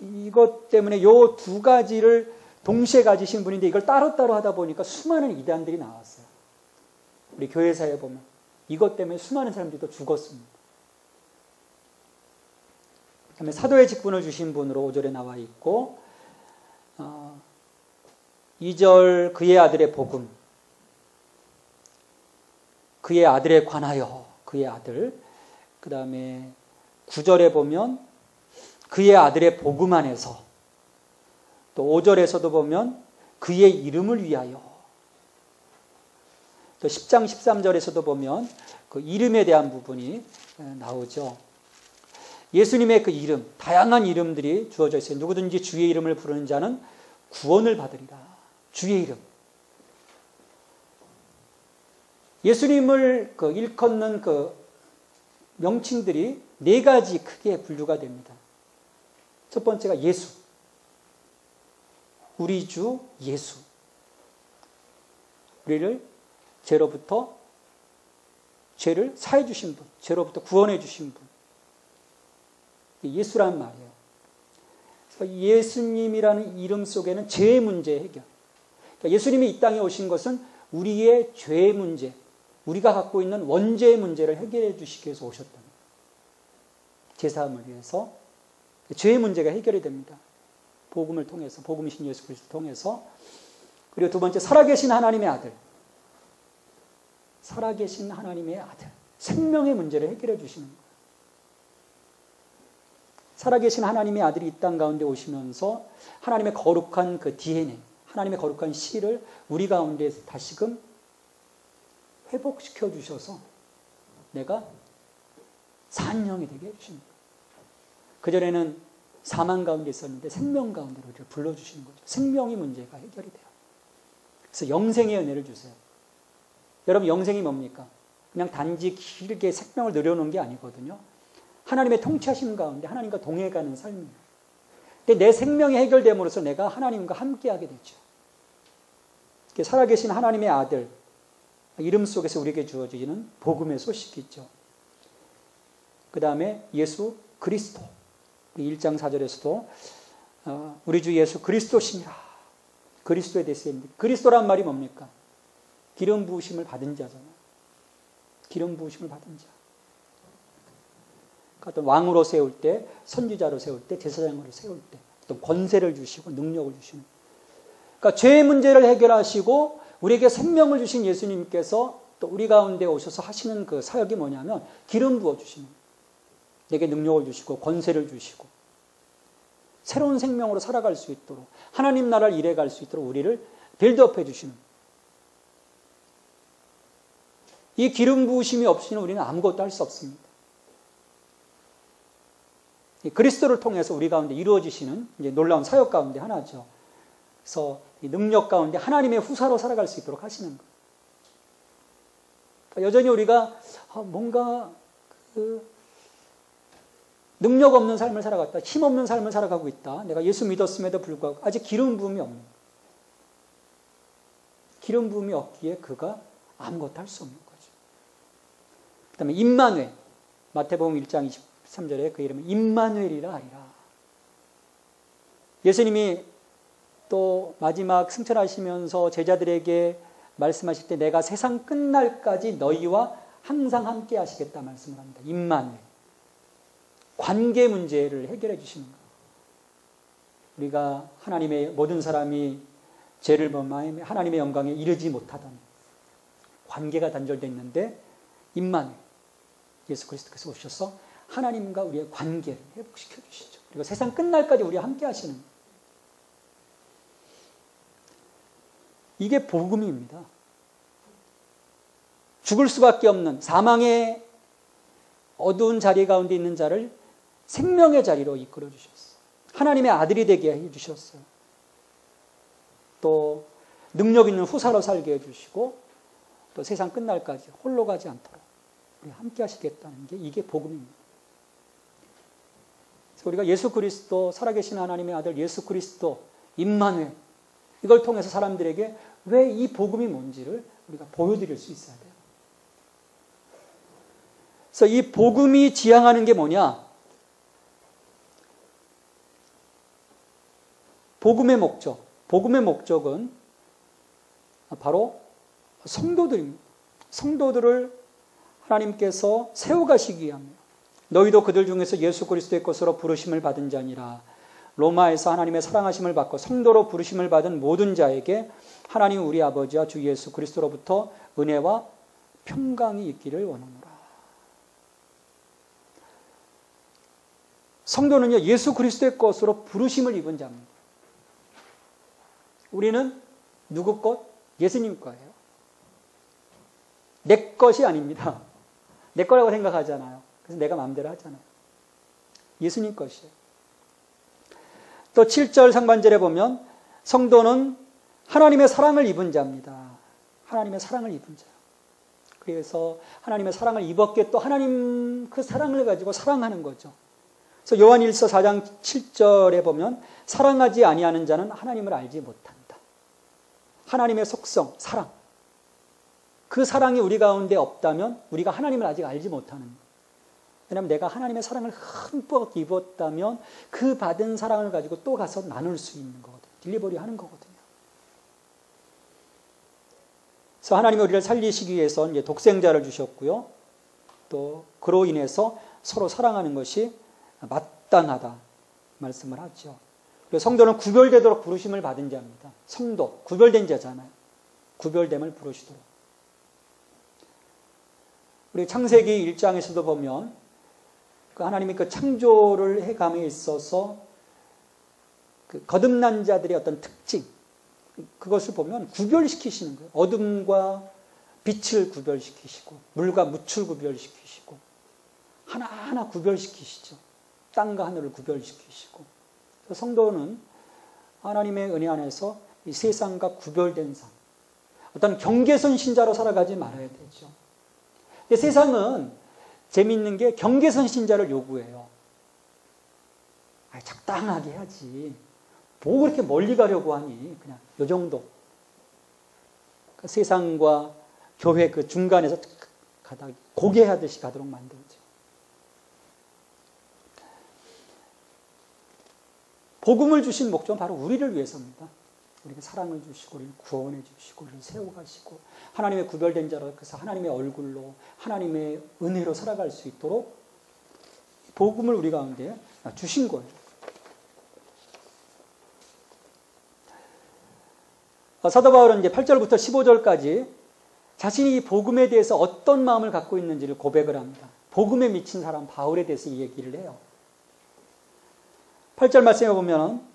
이것 때문에 이 두 가지를 동시에 가지신 분인데 이걸 따로따로 하다 보니까 수많은 이단들이 나왔어요. 우리 교회사에 보면 이것 때문에 수많은 사람들이 또 죽었습니다. 그다음에 사도의 직분을 주신 분으로 5절에 나와 있고 2절 그의 아들의 복음, 그의 아들에 관하여 그의 아들, 그 다음에 9절에 보면 그의 아들의 복음 안에서, 또 5절에서도 보면 그의 이름을 위하여, 또 10장 13절에서도 보면 그 이름에 대한 부분이 나오죠. 예수님의 그 이름, 다양한 이름들이 주어져 있어요. 누구든지 주의 이름을 부르는 자는 구원을 받으리라. 주의 이름. 예수님을 일컫는 그 명칭들이 4가지 크게 분류가 됩니다. 첫 번째가 예수. 우리 주 예수. 우리를 죄를 사해 주신 분, 죄로부터 구원해 주신 분. 예수란 말이에요. 예수님이라는 이름 속에는 죄의 문제 해결. 그러니까 예수님이 이 땅에 오신 것은 우리의 죄의 문제, 우리가 갖고 있는 원죄의 문제를 해결해 주시기 위해서 오셨다. 제사함을 위해서 죄의 문제가 해결이 됩니다. 복음을 통해서, 복음이신 예수 그리스도를 통해서. 그리고 두 번째, 살아계신 하나님의 아들. 살아계신 하나님의 아들. 생명의 문제를 해결해 주시는 거예요. 살아계신 하나님의 아들이 이 땅 가운데 오시면서 하나님의 거룩한 그 DNA, 하나님의 거룩한 씨를 우리 가운데 다시금 회복시켜 주셔서 내가 산 영이 되게 해주십니다. 그전에는 사망 가운데 있었는데 생명 가운데로 우리를 불러주시는 거죠. 생명의 문제가 해결이 돼요. 그래서 영생의 은혜를 주세요. 여러분, 영생이 뭡니까? 그냥 단지 길게 생명을 늘려놓은 게 아니거든요. 하나님의 통치하심 가운데 하나님과 동행가는 삶이에요. 근데 내 생명이 해결됨으로써 내가 하나님과 함께하게 되죠. 살아계신 하나님의 아들, 이름 속에서 우리에게 주어지는 복음의 소식이 있죠. 그 다음에 예수 그리스도. 1장 4절에서도 우리 주 예수 그리스도시니라. 그리스도에 대해서 얘기합니다. 그리스도란 말이 뭡니까? 기름 부으심을 받은 자잖아요. 기름 부으심을 받은 자. 어떤 왕으로 세울 때, 선지자로 세울 때, 제사장으로 세울 때 또 권세를 주시고 능력을 주시는. 그러니까 죄의 문제를 해결하시고 우리에게 생명을 주신 예수님께서 또 우리 가운데 오셔서 하시는 그 사역이 뭐냐면 기름 부어 주시는. 내게 능력을 주시고 권세를 주시고 새로운 생명으로 살아갈 수 있도록, 하나님 나라를 이뤄갈 수 있도록 우리를 빌드업해 주시는. 이 기름 부으심이 없이는 우리는 아무것도 할 수 없습니다. 그리스도를 통해서 우리 가운데 이루어지시는 이제 놀라운 사역 가운데 하나죠. 그래서 이 능력 가운데 하나님의 후사로 살아갈 수 있도록 하시는 거예요. 그러니까 여전히 우리가 뭔가 능력 없는 삶을 살아갔다, 힘 없는 삶을 살아가고 있다. 내가 예수 믿었음에도 불구하고 아직 기름 부음이 없는 거예요. 기름 부음이 없기에 그가 아무것도 할 수 없는 거죠. 그 다음에 임마누엘, 마태복음 1장 23절에 그 이름은 임마누엘이라 하리라. 예수님이 또 마지막 승천하시면서 제자들에게 말씀하실 때 내가 세상 끝날까지 너희와 항상 함께 하시겠다 말씀을 합니다. 임마누엘. 관계 문제를 해결해 주시는 거예요. 우리가 하나님의 모든 사람이 죄를 범하여 하나님의 영광에 이르지 못하던 관계가 단절되어 있는데 임마누엘, 예수 그리스도께서 오셔서 하나님과 우리의 관계를 회복시켜 주시죠. 그리고 세상 끝날까지 우리와 함께 하시는 거예요. 이게 복음입니다. 죽을 수밖에 없는 사망의 어두운 자리 가운데 있는 자를 생명의 자리로 이끌어 주셨어요. 하나님의 아들이 되게 해주셨어요. 또 능력 있는 후사로 살게 해주시고 또 세상 끝날까지 홀로 가지 않도록 우리 함께 하시겠다는 게 이게 복음입니다. 그래서 우리가 예수 그리스도, 살아계신 하나님의 아들 예수 그리스도, 임마누엘, 이걸 통해서 사람들에게 왜 이 복음이 뭔지를 우리가 보여드릴 수 있어야 돼요. 그래서 이 복음이 지향하는 게 뭐냐? 복음의 목적. 복음의 목적은 바로 성도들입니다. 성도들을 하나님께서 세워가시기 위함이요. 너희도 그들 중에서 예수 그리스도의 것으로 부르심을 받은 자니라. 로마에서 하나님의 사랑하심을 받고 성도로 부르심을 받은 모든 자에게 하나님 우리 아버지와 주 예수 그리스도로부터 은혜와 평강이 있기를 원하노라. 성도는요, 예수 그리스도의 것으로 부르심을 입은 자입니다. 우리는 누구 것? 예수님 거예요. 내 것이 아닙니다. 내 거라고 생각하잖아요. 그래서 내가 마음대로 하잖아요. 예수님 것이에요. 또 7절 상반절에 보면 성도는 하나님의 사랑을 입은 자입니다. 하나님의 사랑을 입은 자. 그래서 하나님의 사랑을 입었기에 또 하나님 그 사랑을 가지고 사랑하는 거죠. 그래서 요한일서 4장 7절에 보면 사랑하지 아니하는 자는 하나님을 알지 못한다. 하나님의 속성, 사랑. 그 사랑이 우리 가운데 없다면 우리가 하나님을 아직 알지 못하는 거예요. 왜냐하면 내가 하나님의 사랑을 흠뻑 입었다면 그 받은 사랑을 가지고 또 가서 나눌 수 있는 거거든요. 딜리버리 하는 거거든요. 그래서 하나님이 우리를 살리시기 위해서 이제 독생자를 주셨고요. 또 그로 인해서 서로 사랑하는 것이 마땅하다 말씀을 하죠. 그리고 성도는 구별되도록 부르심을 받은 자입니다. 성도, 구별된 자잖아요. 구별됨을 부르시도록. 우리 창세기 1장에서도 보면 그 하나님이 그 창조를 해감에 있어서 그 거듭난 자들의 어떤 특징, 그것을 보면 구별시키시는 거예요. 어둠과 빛을 구별시키시고 물과 묻을 구별시키시고 하나하나 구별시키시죠. 땅과 하늘을 구별시키시고. 성도는 하나님의 은혜 안에서 이 세상과 구별된 삶, 어떤 경계선 신자로 살아가지 말아야 되죠. 세상은 재미있는 게 경계선 신자를 요구해요. 적당하게 해야지. 뭐 그렇게 멀리 가려고 하니. 그냥 요 정도. 그러니까 세상과 교회 그 중간에서 가다 고개하듯이 가도록 만들죠. 복음을 주신 목적은 바로 우리를 위해서입니다. 우리에게 사랑을 주시고 우리를 구원해 주시고 우리를 세워가시고 하나님의 구별된 자로 그래서 하나님의 얼굴로 하나님의 은혜로 살아갈 수 있도록 복음을 우리 가운데 주신 거예요. 사도 바울은 이제 8절부터 15절까지 자신이 이 복음에 대해서 어떤 마음을 갖고 있는지를 고백을 합니다. 복음에 미친 사람 바울에 대해서 이 얘기를 해요. 8절 말씀에 보면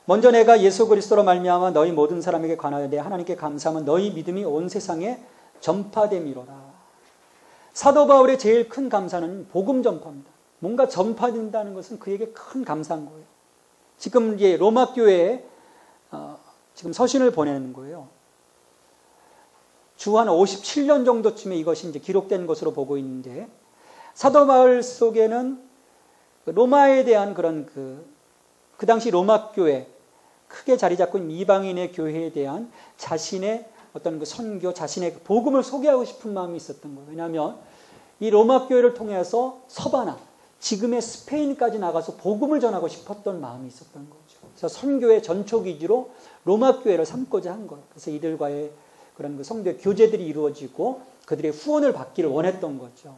먼저 내가 예수 그리스도로 말미암아 너희 모든 사람에게 관하여 내 하나님께 감사하면 너희 믿음이 온 세상에 전파됨이로라. 사도 바울의 제일 큰 감사는 복음 전파입니다. 뭔가 전파된다는 것은 그에게 큰 감사한 거예요. 지금 이제 로마 교회에 지금 서신을 보내는 거예요. 주 한 57년 정도쯤에 이것이 이제 기록된 것으로 보고 있는데 사도 바울 속에는 로마에 대한 그런 그 당시 로마 교회 크게 자리 잡고 있는 이방인의 교회에 대한 자신의 어떤 그 선교, 자신의 그 복음을 소개하고 싶은 마음이 있었던 거예요. 왜냐하면 이 로마 교회를 통해서 서바나, 지금의 스페인까지 나가서 복음을 전하고 싶었던 마음이 있었던 거죠. 그래서 선교의 전초 기지로 로마 교회를 삼고자 한 거예요. 그래서 이들과의 그런 그 성도의 교제들이 이루어지고 그들의 후원을 받기를 원했던 거죠.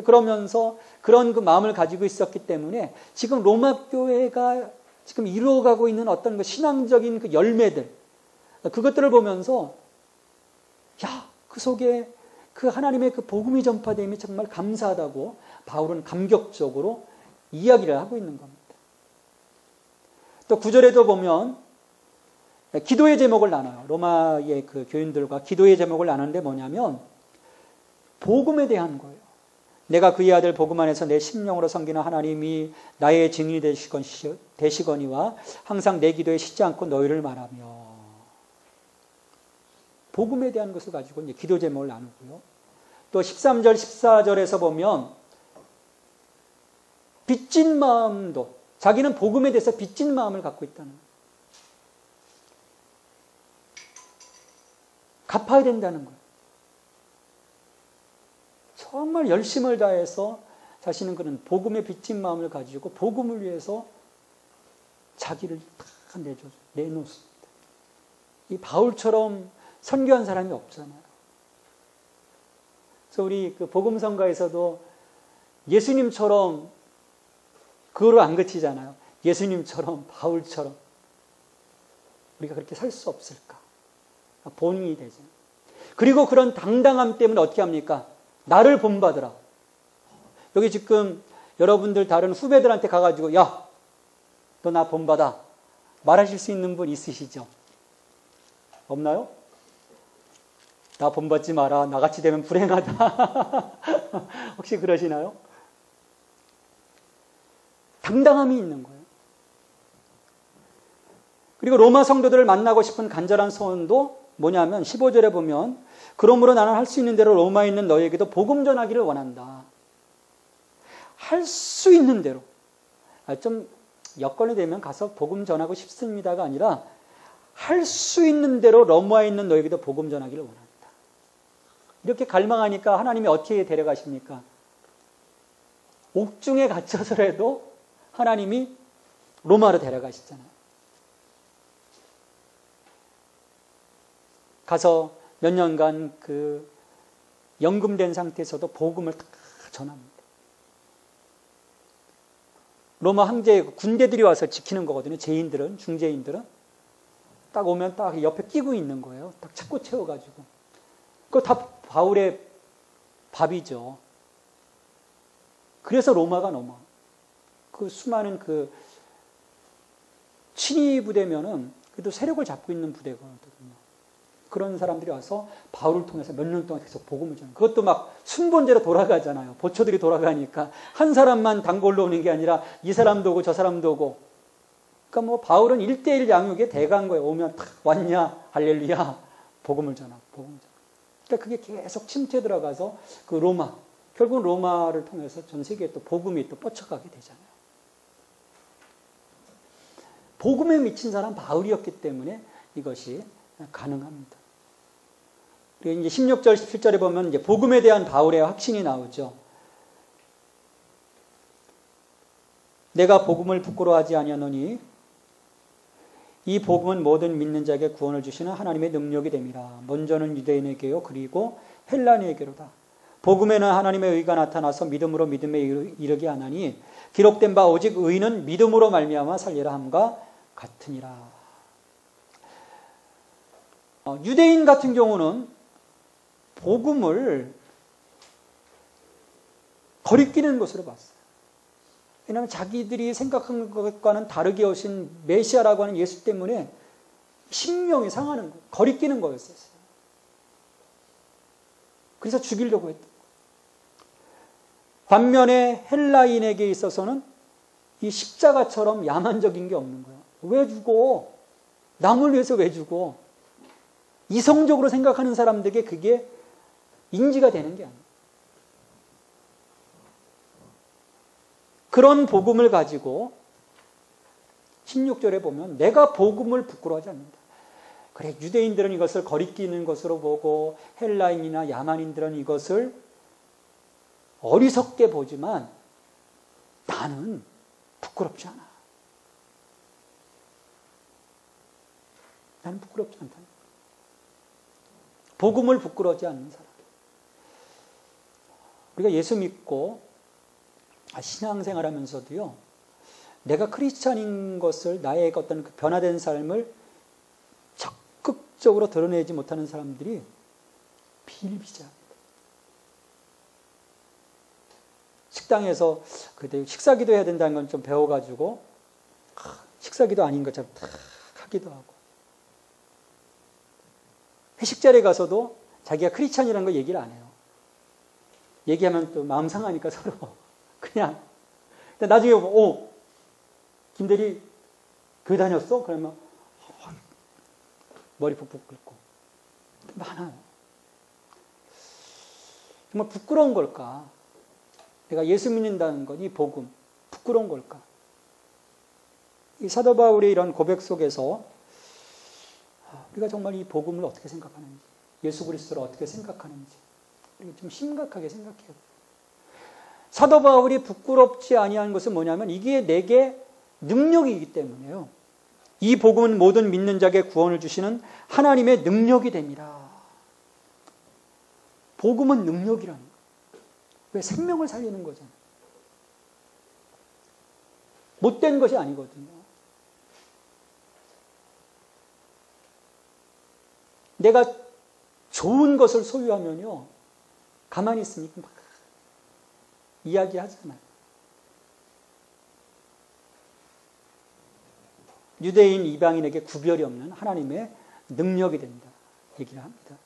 그러면서 그런 그 마음을 가지고 있었기 때문에 지금 로마 교회가 지금 이루어가고 있는 어떤 그 신앙적인 그 열매들, 그것들을 보면서 그 속에 그 하나님의 그 복음이 전파됨이 정말 감사하다고 바울은 감격적으로 이야기를 하고 있는 겁니다. 또 9절에도 보면 기도의 제목을 나눠요. 로마의 그 교인들과 기도의 제목을 나누는데 뭐냐면 복음에 대한 거예요. 내가 그의 아들 복음 안에서 내 심령으로 섬기는 하나님이 나의 증인이 되시거니와 항상 내 기도에 쉬지 않고 너희를 말하며 복음에 대한 것을 가지고 이제 기도 제목을 나누고요. 또 13절, 14절에서 보면 빚진 마음도 자기는 복음에 대해서 빚진 마음을 갖고 있다는 거예요. 갚아야 된다는 거예요. 정말 열심을 다해서 자신은 그런 복음의 빚진 마음을 가지고 복음을 위해서 자기를 다 내놓습니다. 이 바울처럼 선교한 사람이 없잖아요. 그래서 우리 그 복음성가에서도 예수님처럼 그거로 안 그치잖아요. 예수님처럼, 바울처럼 우리가 그렇게 살 수 없을까? 본인이 되죠. 그리고 그런 당당함 때문에 어떻게 합니까? 나를 본받으라. 여기 지금 여러분들 다른 후배들한테 가가지고 야, 너 나 본받아. 말하실 수 있는 분 있으시죠? 없나요? 나 본받지 마라. 나같이 되면 불행하다. 혹시 그러시나요? 당당함이 있는 거예요. 그리고 로마 성도들을 만나고 싶은 간절한 소원도 뭐냐면 15절에 보면 그러므로 나는 할 수 있는 대로 로마에 있는 너희에게도 복음 전하기를 원한다. 할 수 있는 대로. 좀 여건이 되면 가서 복음 전하고 싶습니다가 아니라 할 수 있는 대로 로마에 있는 너희에게도 복음 전하기를 원한다. 이렇게 갈망하니까 하나님이 어떻게 데려가십니까? 옥중에 갇혀서라도 하나님이 로마로 데려가시잖아요. 가서 몇 년간 그 연금된 상태에서도 복음을 다 전합니다. 로마 황제의 군대들이 와서 지키는 거거든요. 죄인들은, 중죄인들은. 딱 오면 딱 옆에 끼고 있는 거예요. 딱 찾고 채워가지고. 그거 다 바울의 밥이죠. 그래서 로마가 넘어. 그 수많은 그 친위 부대면은 그래도 세력을 잡고 있는 부대거든요. 그런 사람들이 와서 바울을 통해서 몇 년 동안 계속 복음을 전해요. 그것도 막 순번제로 돌아가잖아요. 보초들이 돌아가니까 한 사람만 단골로 오는 게 아니라 이 사람도 오고 저 사람도 오고. 그러니까 뭐 바울은 1:1 양육의 대가인 거예요. 오면 탁 왔냐 할렐루야 복음을 전하고 복음을 전하고. 그러니까 그게 계속 침투에 들어가서 그 로마, 결국은 로마를 통해서 전 세계에 또 복음이 또 뻗쳐가게 되잖아요. 복음에 미친 사람 바울이었기 때문에 이것이 가능합니다. 그리고 이제 16절, 17절에 보면 이제 복음에 대한 바울의 확신이 나오죠. 내가 복음을 부끄러워하지 아니하노니 이 복음은 모든 믿는 자에게 구원을 주시는 하나님의 능력이 됨이라. 먼저는 유대인에게요 그리고 헬라인에게로다. 복음에는 하나님의 의가 나타나서 믿음으로 믿음에 이르게 하나니 기록된 바 오직 의는 믿음으로 말미암아 살리라 함과 같으니라. 유대인 같은 경우는 복음을 거리끼는 것으로 봤어요. 왜냐하면 자기들이 생각한 것과는 다르게 오신 메시아라고 하는 예수 때문에 심령이 상하는 거예요. 거리끼는 거였어요. 그래서 죽이려고 했던 거예요. 반면에 헬라인에게 있어서는 이 십자가처럼 야만적인 게 없는 거예요. 왜 죽어? 남을 위해서 왜 죽어? 이성적으로 생각하는 사람들에게 그게 인지가 되는 게 아니에요. 그런 복음을 가지고 16절에 보면 내가 복음을 부끄러워하지 않는다. 그래, 유대인들은 이것을 거리끼는 것으로 보고 헬라인이나 야만인들은 이것을 어리석게 보지만 나는 부끄럽지 않아. 나는 부끄럽지 않다. 복음을 부끄러워하지 않는 사람. 우리가 예수 믿고 신앙생활 하면서도요, 내가 크리스찬인 것을, 나의 어떤 그 변화된 삶을 적극적으로 드러내지 못하는 사람들이 비일비재합니다. 식당에서 그때 식사기도 해야 된다는 건 좀 배워가지고 식사기도 아닌 것처럼 탁 하기도 하고, 회식 자리에 가서도 자기가 크리스찬이라는 거 얘기를 안 해요. 얘기하면 또 마음 상하니까 서로 그냥. 근데 나중에 보면 김대리 교회 다녔어? 그러면 머리 푹푹 끓고 많아요. 정말 부끄러운 걸까? 내가 예수 믿는다는 것, 이 복음 부끄러운 걸까? 이 사도 바울의 이런 고백 속에서 우리가 정말 이 복음을 어떻게 생각하는지, 예수 그리스도를 어떻게 생각하는지 우리가 좀 심각하게 생각해야 돼요. 사도 바울이 부끄럽지 아니한 것은 뭐냐면 이게 내게 능력이기 때문에요. 이 복음은 모든 믿는 자에게 구원을 주시는 하나님의 능력이 됩니다. 복음은 능력이라는 거예요. 왜? 생명을 살리는 거잖아요. 못된 것이 아니거든요. 내가 좋은 것을 소유하면요, 가만히 있으니까 막 이야기하잖아요. 유대인, 이방인에게 구별이 없는 하나님의 능력이 된다 얘기를 합니다.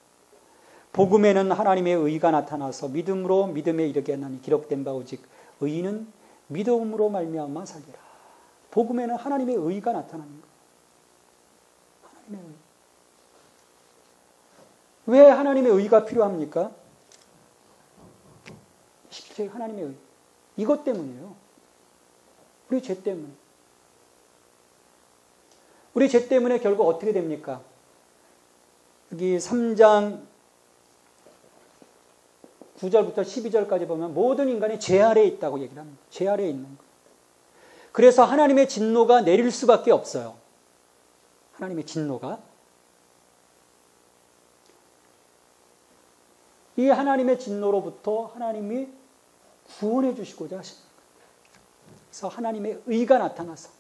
복음에는 하나님의 의가 나타나서 믿음으로 믿음에 이르게 하나니 기록된 바 오직 의인은 믿음으로 말미암아 살리라. 복음에는 하나님의 의가 나타나는 거예요. 하나님의 의. 왜 하나님의 의가 필요합니까? 쉽게 하나님의 의. 이것 때문이에요. 우리 죄 때문에. 우리 죄 때문에 결국 어떻게 됩니까? 여기 3장 9절부터 12절까지 보면 모든 인간이 죄 아래에 있다고 얘기를 합니다. 죄 아래에 있는 거예요. 그래서 하나님의 진노가 내릴 수밖에 없어요. 하나님의 진노가. 이 하나님의 진노로부터 하나님이 구원해 주시고자 하십니다. 그래서 하나님의 의가 나타나서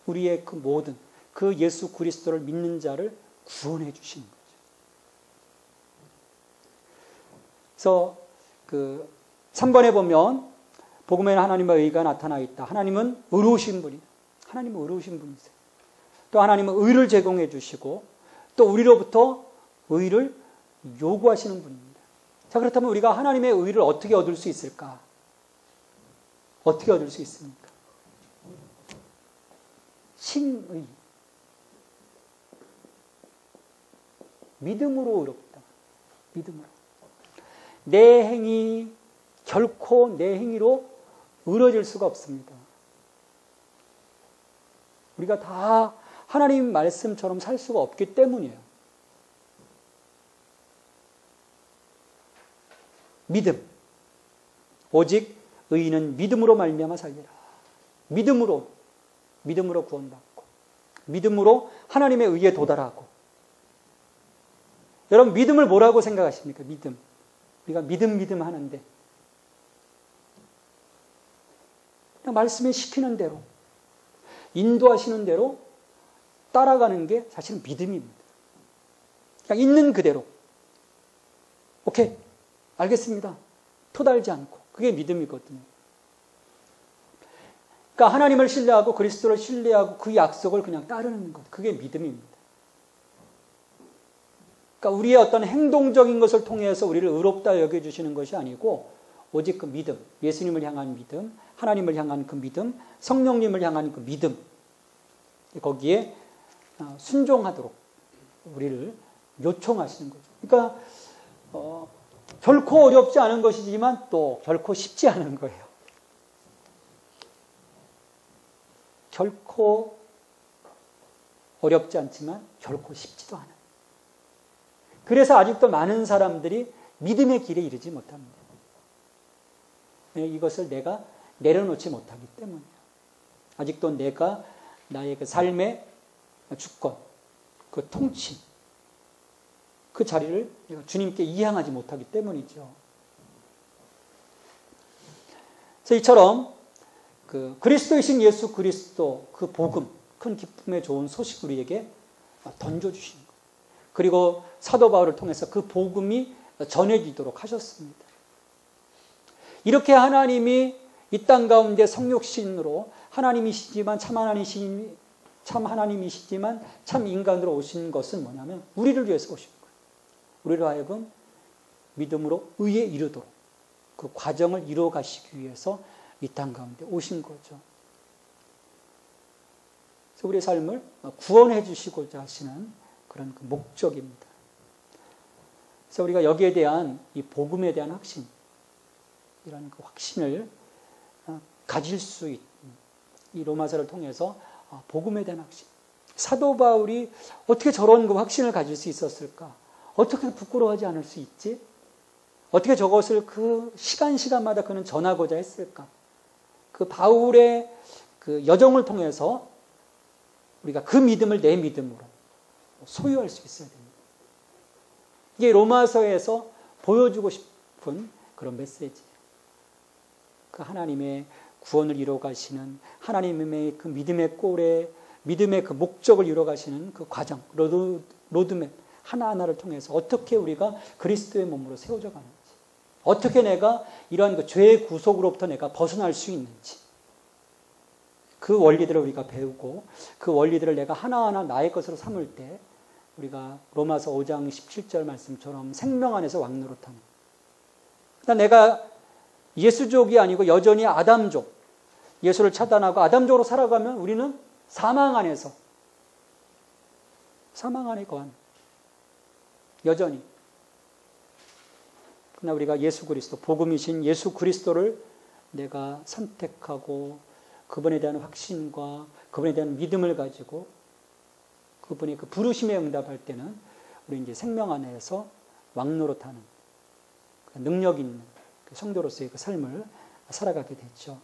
우리의 그 모든 그 예수 그리스도를 믿는 자를 구원해 주시는 거죠. 그래서 그 3번에 보면 복음에는 하나님의 의가 나타나 있다. 하나님은 의로우신 분이다. 하나님은 의로우신 분이세요. 또 하나님은 의를 제공해 주시고 또 우리로부터 의를 요구하시는 분입니다. 자, 그렇다면 우리가 하나님의 의를 어떻게 얻을 수 있을까? 어떻게 얻을 수 있습니까? 신의. 믿음으로 의롭다. 믿음으로. 내 행위, 결코 내 행위로 의로워질 수가 없습니다. 우리가 다 하나님 말씀처럼 살 수가 없기 때문이에요. 믿음. 오직 의인은 믿음으로 말미암아 살리라. 믿음으로 구원받고 믿음으로 하나님의 의에 도달하고. 여러분 믿음을 뭐라고 생각하십니까? 믿음. 우리가 믿음 하는데 그냥 말씀에 시키는 대로 인도하시는 대로 따라가는 게 사실은 믿음입니다. 그냥 있는 그대로 오케이 알겠습니다. 토달지 않고 그게 믿음이거든요. 그러니까 하나님을 신뢰하고 그리스도를 신뢰하고 그 약속을 그냥 따르는 것 그게 믿음입니다. 그러니까 우리의 어떤 행동적인 것을 통해서 우리를 의롭다 여겨주시는 것이 아니고 오직 그 믿음, 예수님을 향한 믿음, 하나님을 향한 그 믿음, 성령님을 향한 그 믿음 거기에 순종하도록 우리를 요청하시는 거죠. 그러니까 결코 어렵지 않은 것이지만 또 결코 쉽지 않은 거예요. 결코 어렵지 않지만 결코 쉽지도 않아요. 그래서 아직도 많은 사람들이 믿음의 길에 이르지 못합니다. 이것을 내가 내려놓지 못하기 때문이에요. 아직도 내가 나의 그 삶의 주권, 그 통치, 그 자리를 내가 주님께 이양하지 못하기 때문이죠. 그래서 이처럼 그 그리스도이신 예수 그리스도 그 복음, 큰 기쁨의 좋은 소식 우리에게 던져주신 거예요. 그리고 사도 바울을 통해서 그 복음이 전해지도록 하셨습니다. 이렇게 하나님이 이 땅 가운데 성육신으로 하나님이시지만 참 하나님이시지만 참 인간으로 오신 것은 뭐냐면 우리를 위해서 오신 거예요. 우리로 하여금 믿음으로 의에 이르도록 그 과정을 이루어 가시기 위해서 이 땅 가운데 오신 거죠. 그래서 우리의 삶을 구원해 주시고자 하시는 그런 그 목적입니다. 그래서 우리가 여기에 대한 이 복음에 대한 확신, 이런 그 확신을 가질 수 있는 이 로마서를 통해서 복음에 대한 확신. 사도 바울이 어떻게 저런 그 확신을 가질 수 있었을까? 어떻게 부끄러워하지 않을 수 있지? 어떻게 저것을 그 시간마다 그는 전하고자 했을까? 그 바울의 그 여정을 통해서 우리가 그 믿음을 내 믿음으로 소유할 수 있어야 됩니다. 이게 로마서에서 보여주고 싶은 그런 메시지예요. 그 하나님의 구원을 이루어 가시는 하나님의 그 믿음의 꼴에 믿음의 그 목적을 이루어 가시는 그 과정, 로드맵 하나하나를 통해서 어떻게 우리가 그리스도의 몸으로 세워져 가는지, 어떻게 내가 이러한 그 죄의 구속으로부터 내가 벗어날 수 있는지, 그 원리들을 우리가 배우고 그 원리들을 내가 하나하나 나의 것으로 삼을 때 우리가 로마서 5장 17절 말씀처럼 생명 안에서 왕노릇하는, 그러니까 내가 예수족이 아니고 여전히 아담족, 예수를 차단하고 아담족으로 살아가면 우리는 사망 안에서, 사망 안에 거한 여전히. 그러나 우리가 예수 그리스도, 복음이신 예수 그리스도를 내가 선택하고 그분에 대한 확신과 그분에 대한 믿음을 가지고 그분의 그 부르심에 응답할 때는 우리 이제 생명 안에서 왕노릇하는 능력 있는 성도로서의 그 삶을 살아가게 됐죠.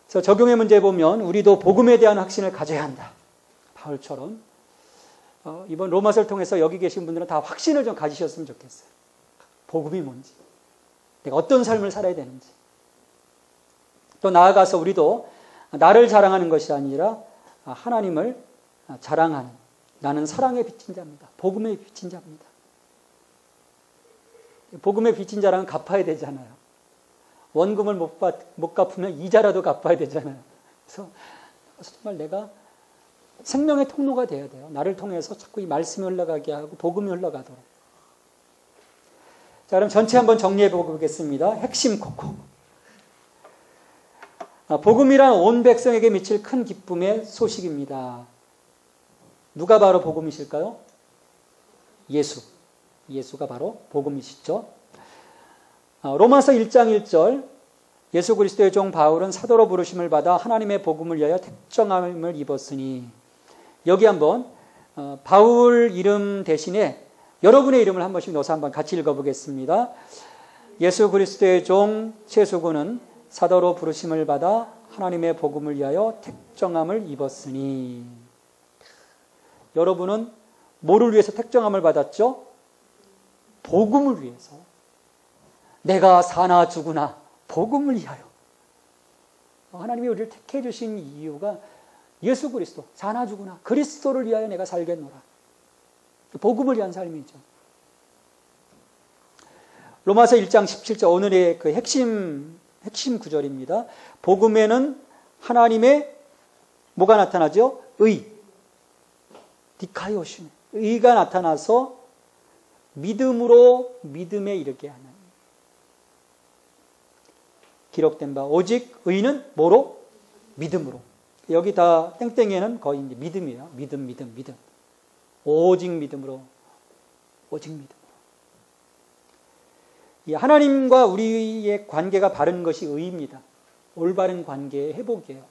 그래서 적용의 문제에 보면 우리도 복음에 대한 확신을 가져야 한다. 바울처럼 이번 로마서를 통해서 여기 계신 분들은 다 확신을 좀 가지셨으면 좋겠어요. 복음이 뭔지, 내가 어떤 삶을 살아야 되는지. 또 나아가서 우리도 나를 자랑하는 것이 아니라 하나님을 자랑하는, 나는 사랑에 비친 자입니다. 복음에 비친 자입니다. 복음에 비친 자랑은 갚아야 되잖아요. 원금을 못 갚으면 이자라도 갚아야 되잖아요. 그래서 정말 내가 생명의 통로가 돼야 돼요. 나를 통해서 자꾸 이 말씀이 흘러가게 하고 복음이 흘러가도록. 자, 그럼 전체 한번 정리해 보겠습니다. 핵심 코코. 복음이란 온 백성에게 미칠 큰 기쁨의 소식입니다. 누가 바로 복음이실까요? 예수. 예수가 바로 복음이시죠. 로마서 1장 1절, 예수 그리스도의 종 바울은 사도로 부르심을 받아 하나님의 복음을 위하여 택정함을 입었으니, 여기 한번 바울 이름 대신에 여러분의 이름을 한 번씩 넣어서 한번 같이 읽어보겠습니다. 예수 그리스도의 종 최수구는 사도로 부르심을 받아 하나님의 복음을 위하여 택정함을 입었으니, 여러분은 뭐를 위해서 택정함을 받았죠? 복음을 위해서. 내가 사나 죽으나 복음을 위하여. 하나님이 우리를 택해 주신 이유가 예수 그리스도, 사나 죽으나 그리스도를 위하여 내가 살겠노라. 복음을 위한 삶이죠. 로마서 1장 17절, 오늘의 그 핵심 구절입니다. 복음에는 하나님의 뭐가 나타나죠? 의. 디카이오신. 의가 나타나서 믿음으로 믿음에 이르게 하는. 기록된 바 오직 의는 뭐로? 믿음으로. 여기 다 땡땡이에는 거의 이제 믿음이에요. 믿음. 오직 믿음으로. 오직 믿음으로. 이 하나님과 우리의 관계가 바른 것이 의입니다. 올바른 관계의 회복이에요.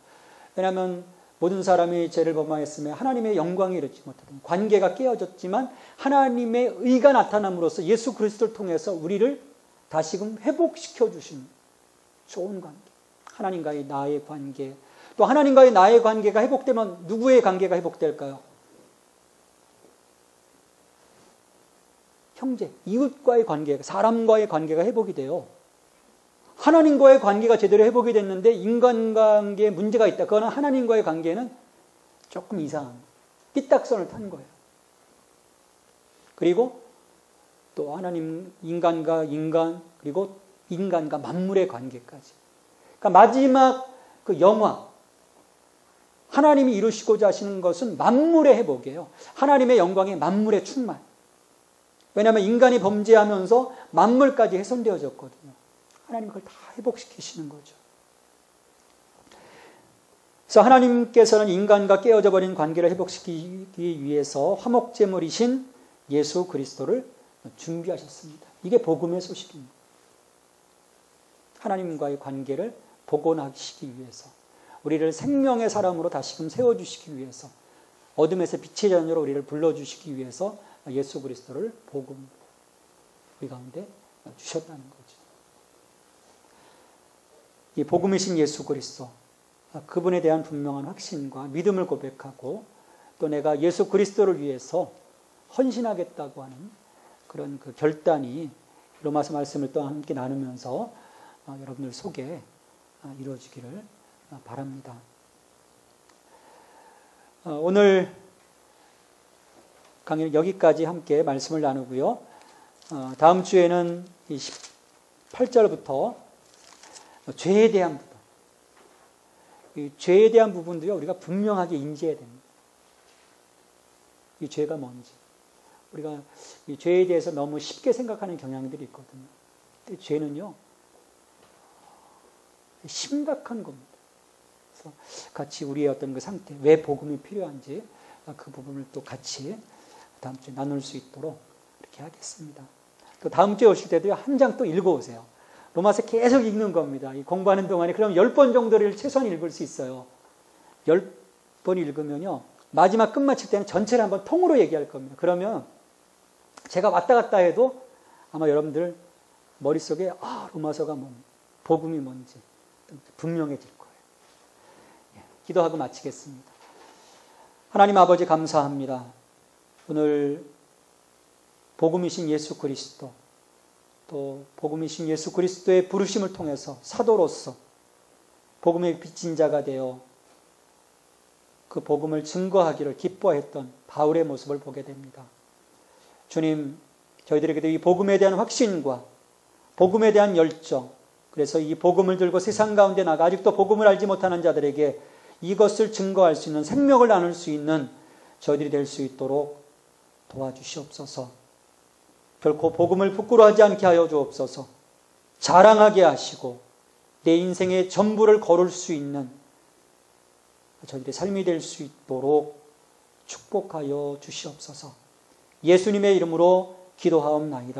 왜냐하면 모든 사람이 죄를 범하였으며 하나님의 영광에 이르지 못하던 관계가 깨어졌지만 하나님의 의가 나타남으로써 예수 그리스도를 통해서 우리를 다시금 회복시켜 주신 좋은 관계, 하나님과의 나의 관계. 또 하나님과의 나의 관계가 회복되면 누구의 관계가 회복될까요? 형제, 이웃과의 관계가, 사람과의 관계가 회복이 돼요. 하나님과의 관계가 제대로 회복이 됐는데 인간관계에 문제가 있다. 그거는 하나님과의 관계는 조금 이상한, 삐딱선을 탄 거예요. 그리고 또 하나님, 인간과 인간, 그리고 인간과 만물의 관계까지. 그러니까 마지막 그 영화, 하나님이 이루시고자 하시는 것은 만물의 회복이에요. 하나님의 영광의 만물의 충만. 왜냐하면 인간이 범죄하면서 만물까지 훼손되어졌거든요. 하나님 그걸 다 회복시키시는 거죠. 그래서 하나님께서는 인간과 깨어져 버린 관계를 회복시키기 위해서 화목제물이신 예수 그리스도를 준비하셨습니다. 이게 복음의 소식입니다. 하나님과의 관계를 복원하시기 위해서, 우리를 생명의 사람으로 다시금 세워주시기 위해서, 어둠에서 빛의 자녀로 우리를 불러주시기 위해서 예수 그리스도를 복음 우리 가운데 주셨다는 거죠. 이 복음이신 예수 그리스도, 그분에 대한 분명한 확신과 믿음을 고백하고 또 내가 예수 그리스도를 위해서 헌신하겠다고 하는 그런 그 결단이 로마서 말씀을 또 함께 나누면서 여러분들 속에 이루어지기를 바랍니다. 오늘 강의는 여기까지 함께 말씀을 나누고요. 다음 주에는 18절부터 죄에 대한 부분, 이 죄에 대한 부분도요, 우리가 분명하게 인지해야 됩니다. 이 죄가 뭔지. 우리가 이 죄에 대해서 너무 쉽게 생각하는 경향들이 있거든요. 근데 죄는요, 심각한 겁니다. 그래서 같이 우리의 어떤 그 상태, 왜 복음이 필요한지 그 부분을 또 같이 다음 주에 나눌 수 있도록 이렇게 하겠습니다. 또 다음 주에 오실 때도 한 장 또 읽어오세요. 로마서 계속 읽는 겁니다. 이 공부하는 동안에 그럼 10번 정도를 최소한 읽을 수 있어요. 10번 읽으면요, 마지막 끝마칠 때는 전체를 한번 통으로 얘기할 겁니다. 그러면 제가 왔다 갔다 해도 아마 여러분들 머릿속에 로마서가 복음이 뭔지 분명해질 거예요. 기도하고 마치겠습니다. 하나님 아버지 감사합니다. 오늘 복음이신 예수 그리스도, 또 복음이신 예수 그리스도의 부르심을 통해서 사도로서 복음의 빚진 자가 되어 그 복음을 증거하기를 기뻐했던 바울의 모습을 보게 됩니다. 주님, 저희들에게도 이 복음에 대한 확신과 복음에 대한 열정, 그래서 이 복음을 들고 세상 가운데 나가 아직도 복음을 알지 못하는 자들에게 이것을 증거할 수 있는, 생명을 나눌 수 있는 저희들이 될 수 있도록 도와주시옵소서. 결코 복음을 부끄러워하지 않게 하여 주옵소서. 자랑하게 하시고 내 인생의 전부를 거둘 수 있는 저희들의 삶이 될 수 있도록 축복하여 주시옵소서. 예수님의 이름으로 기도하옵나이다.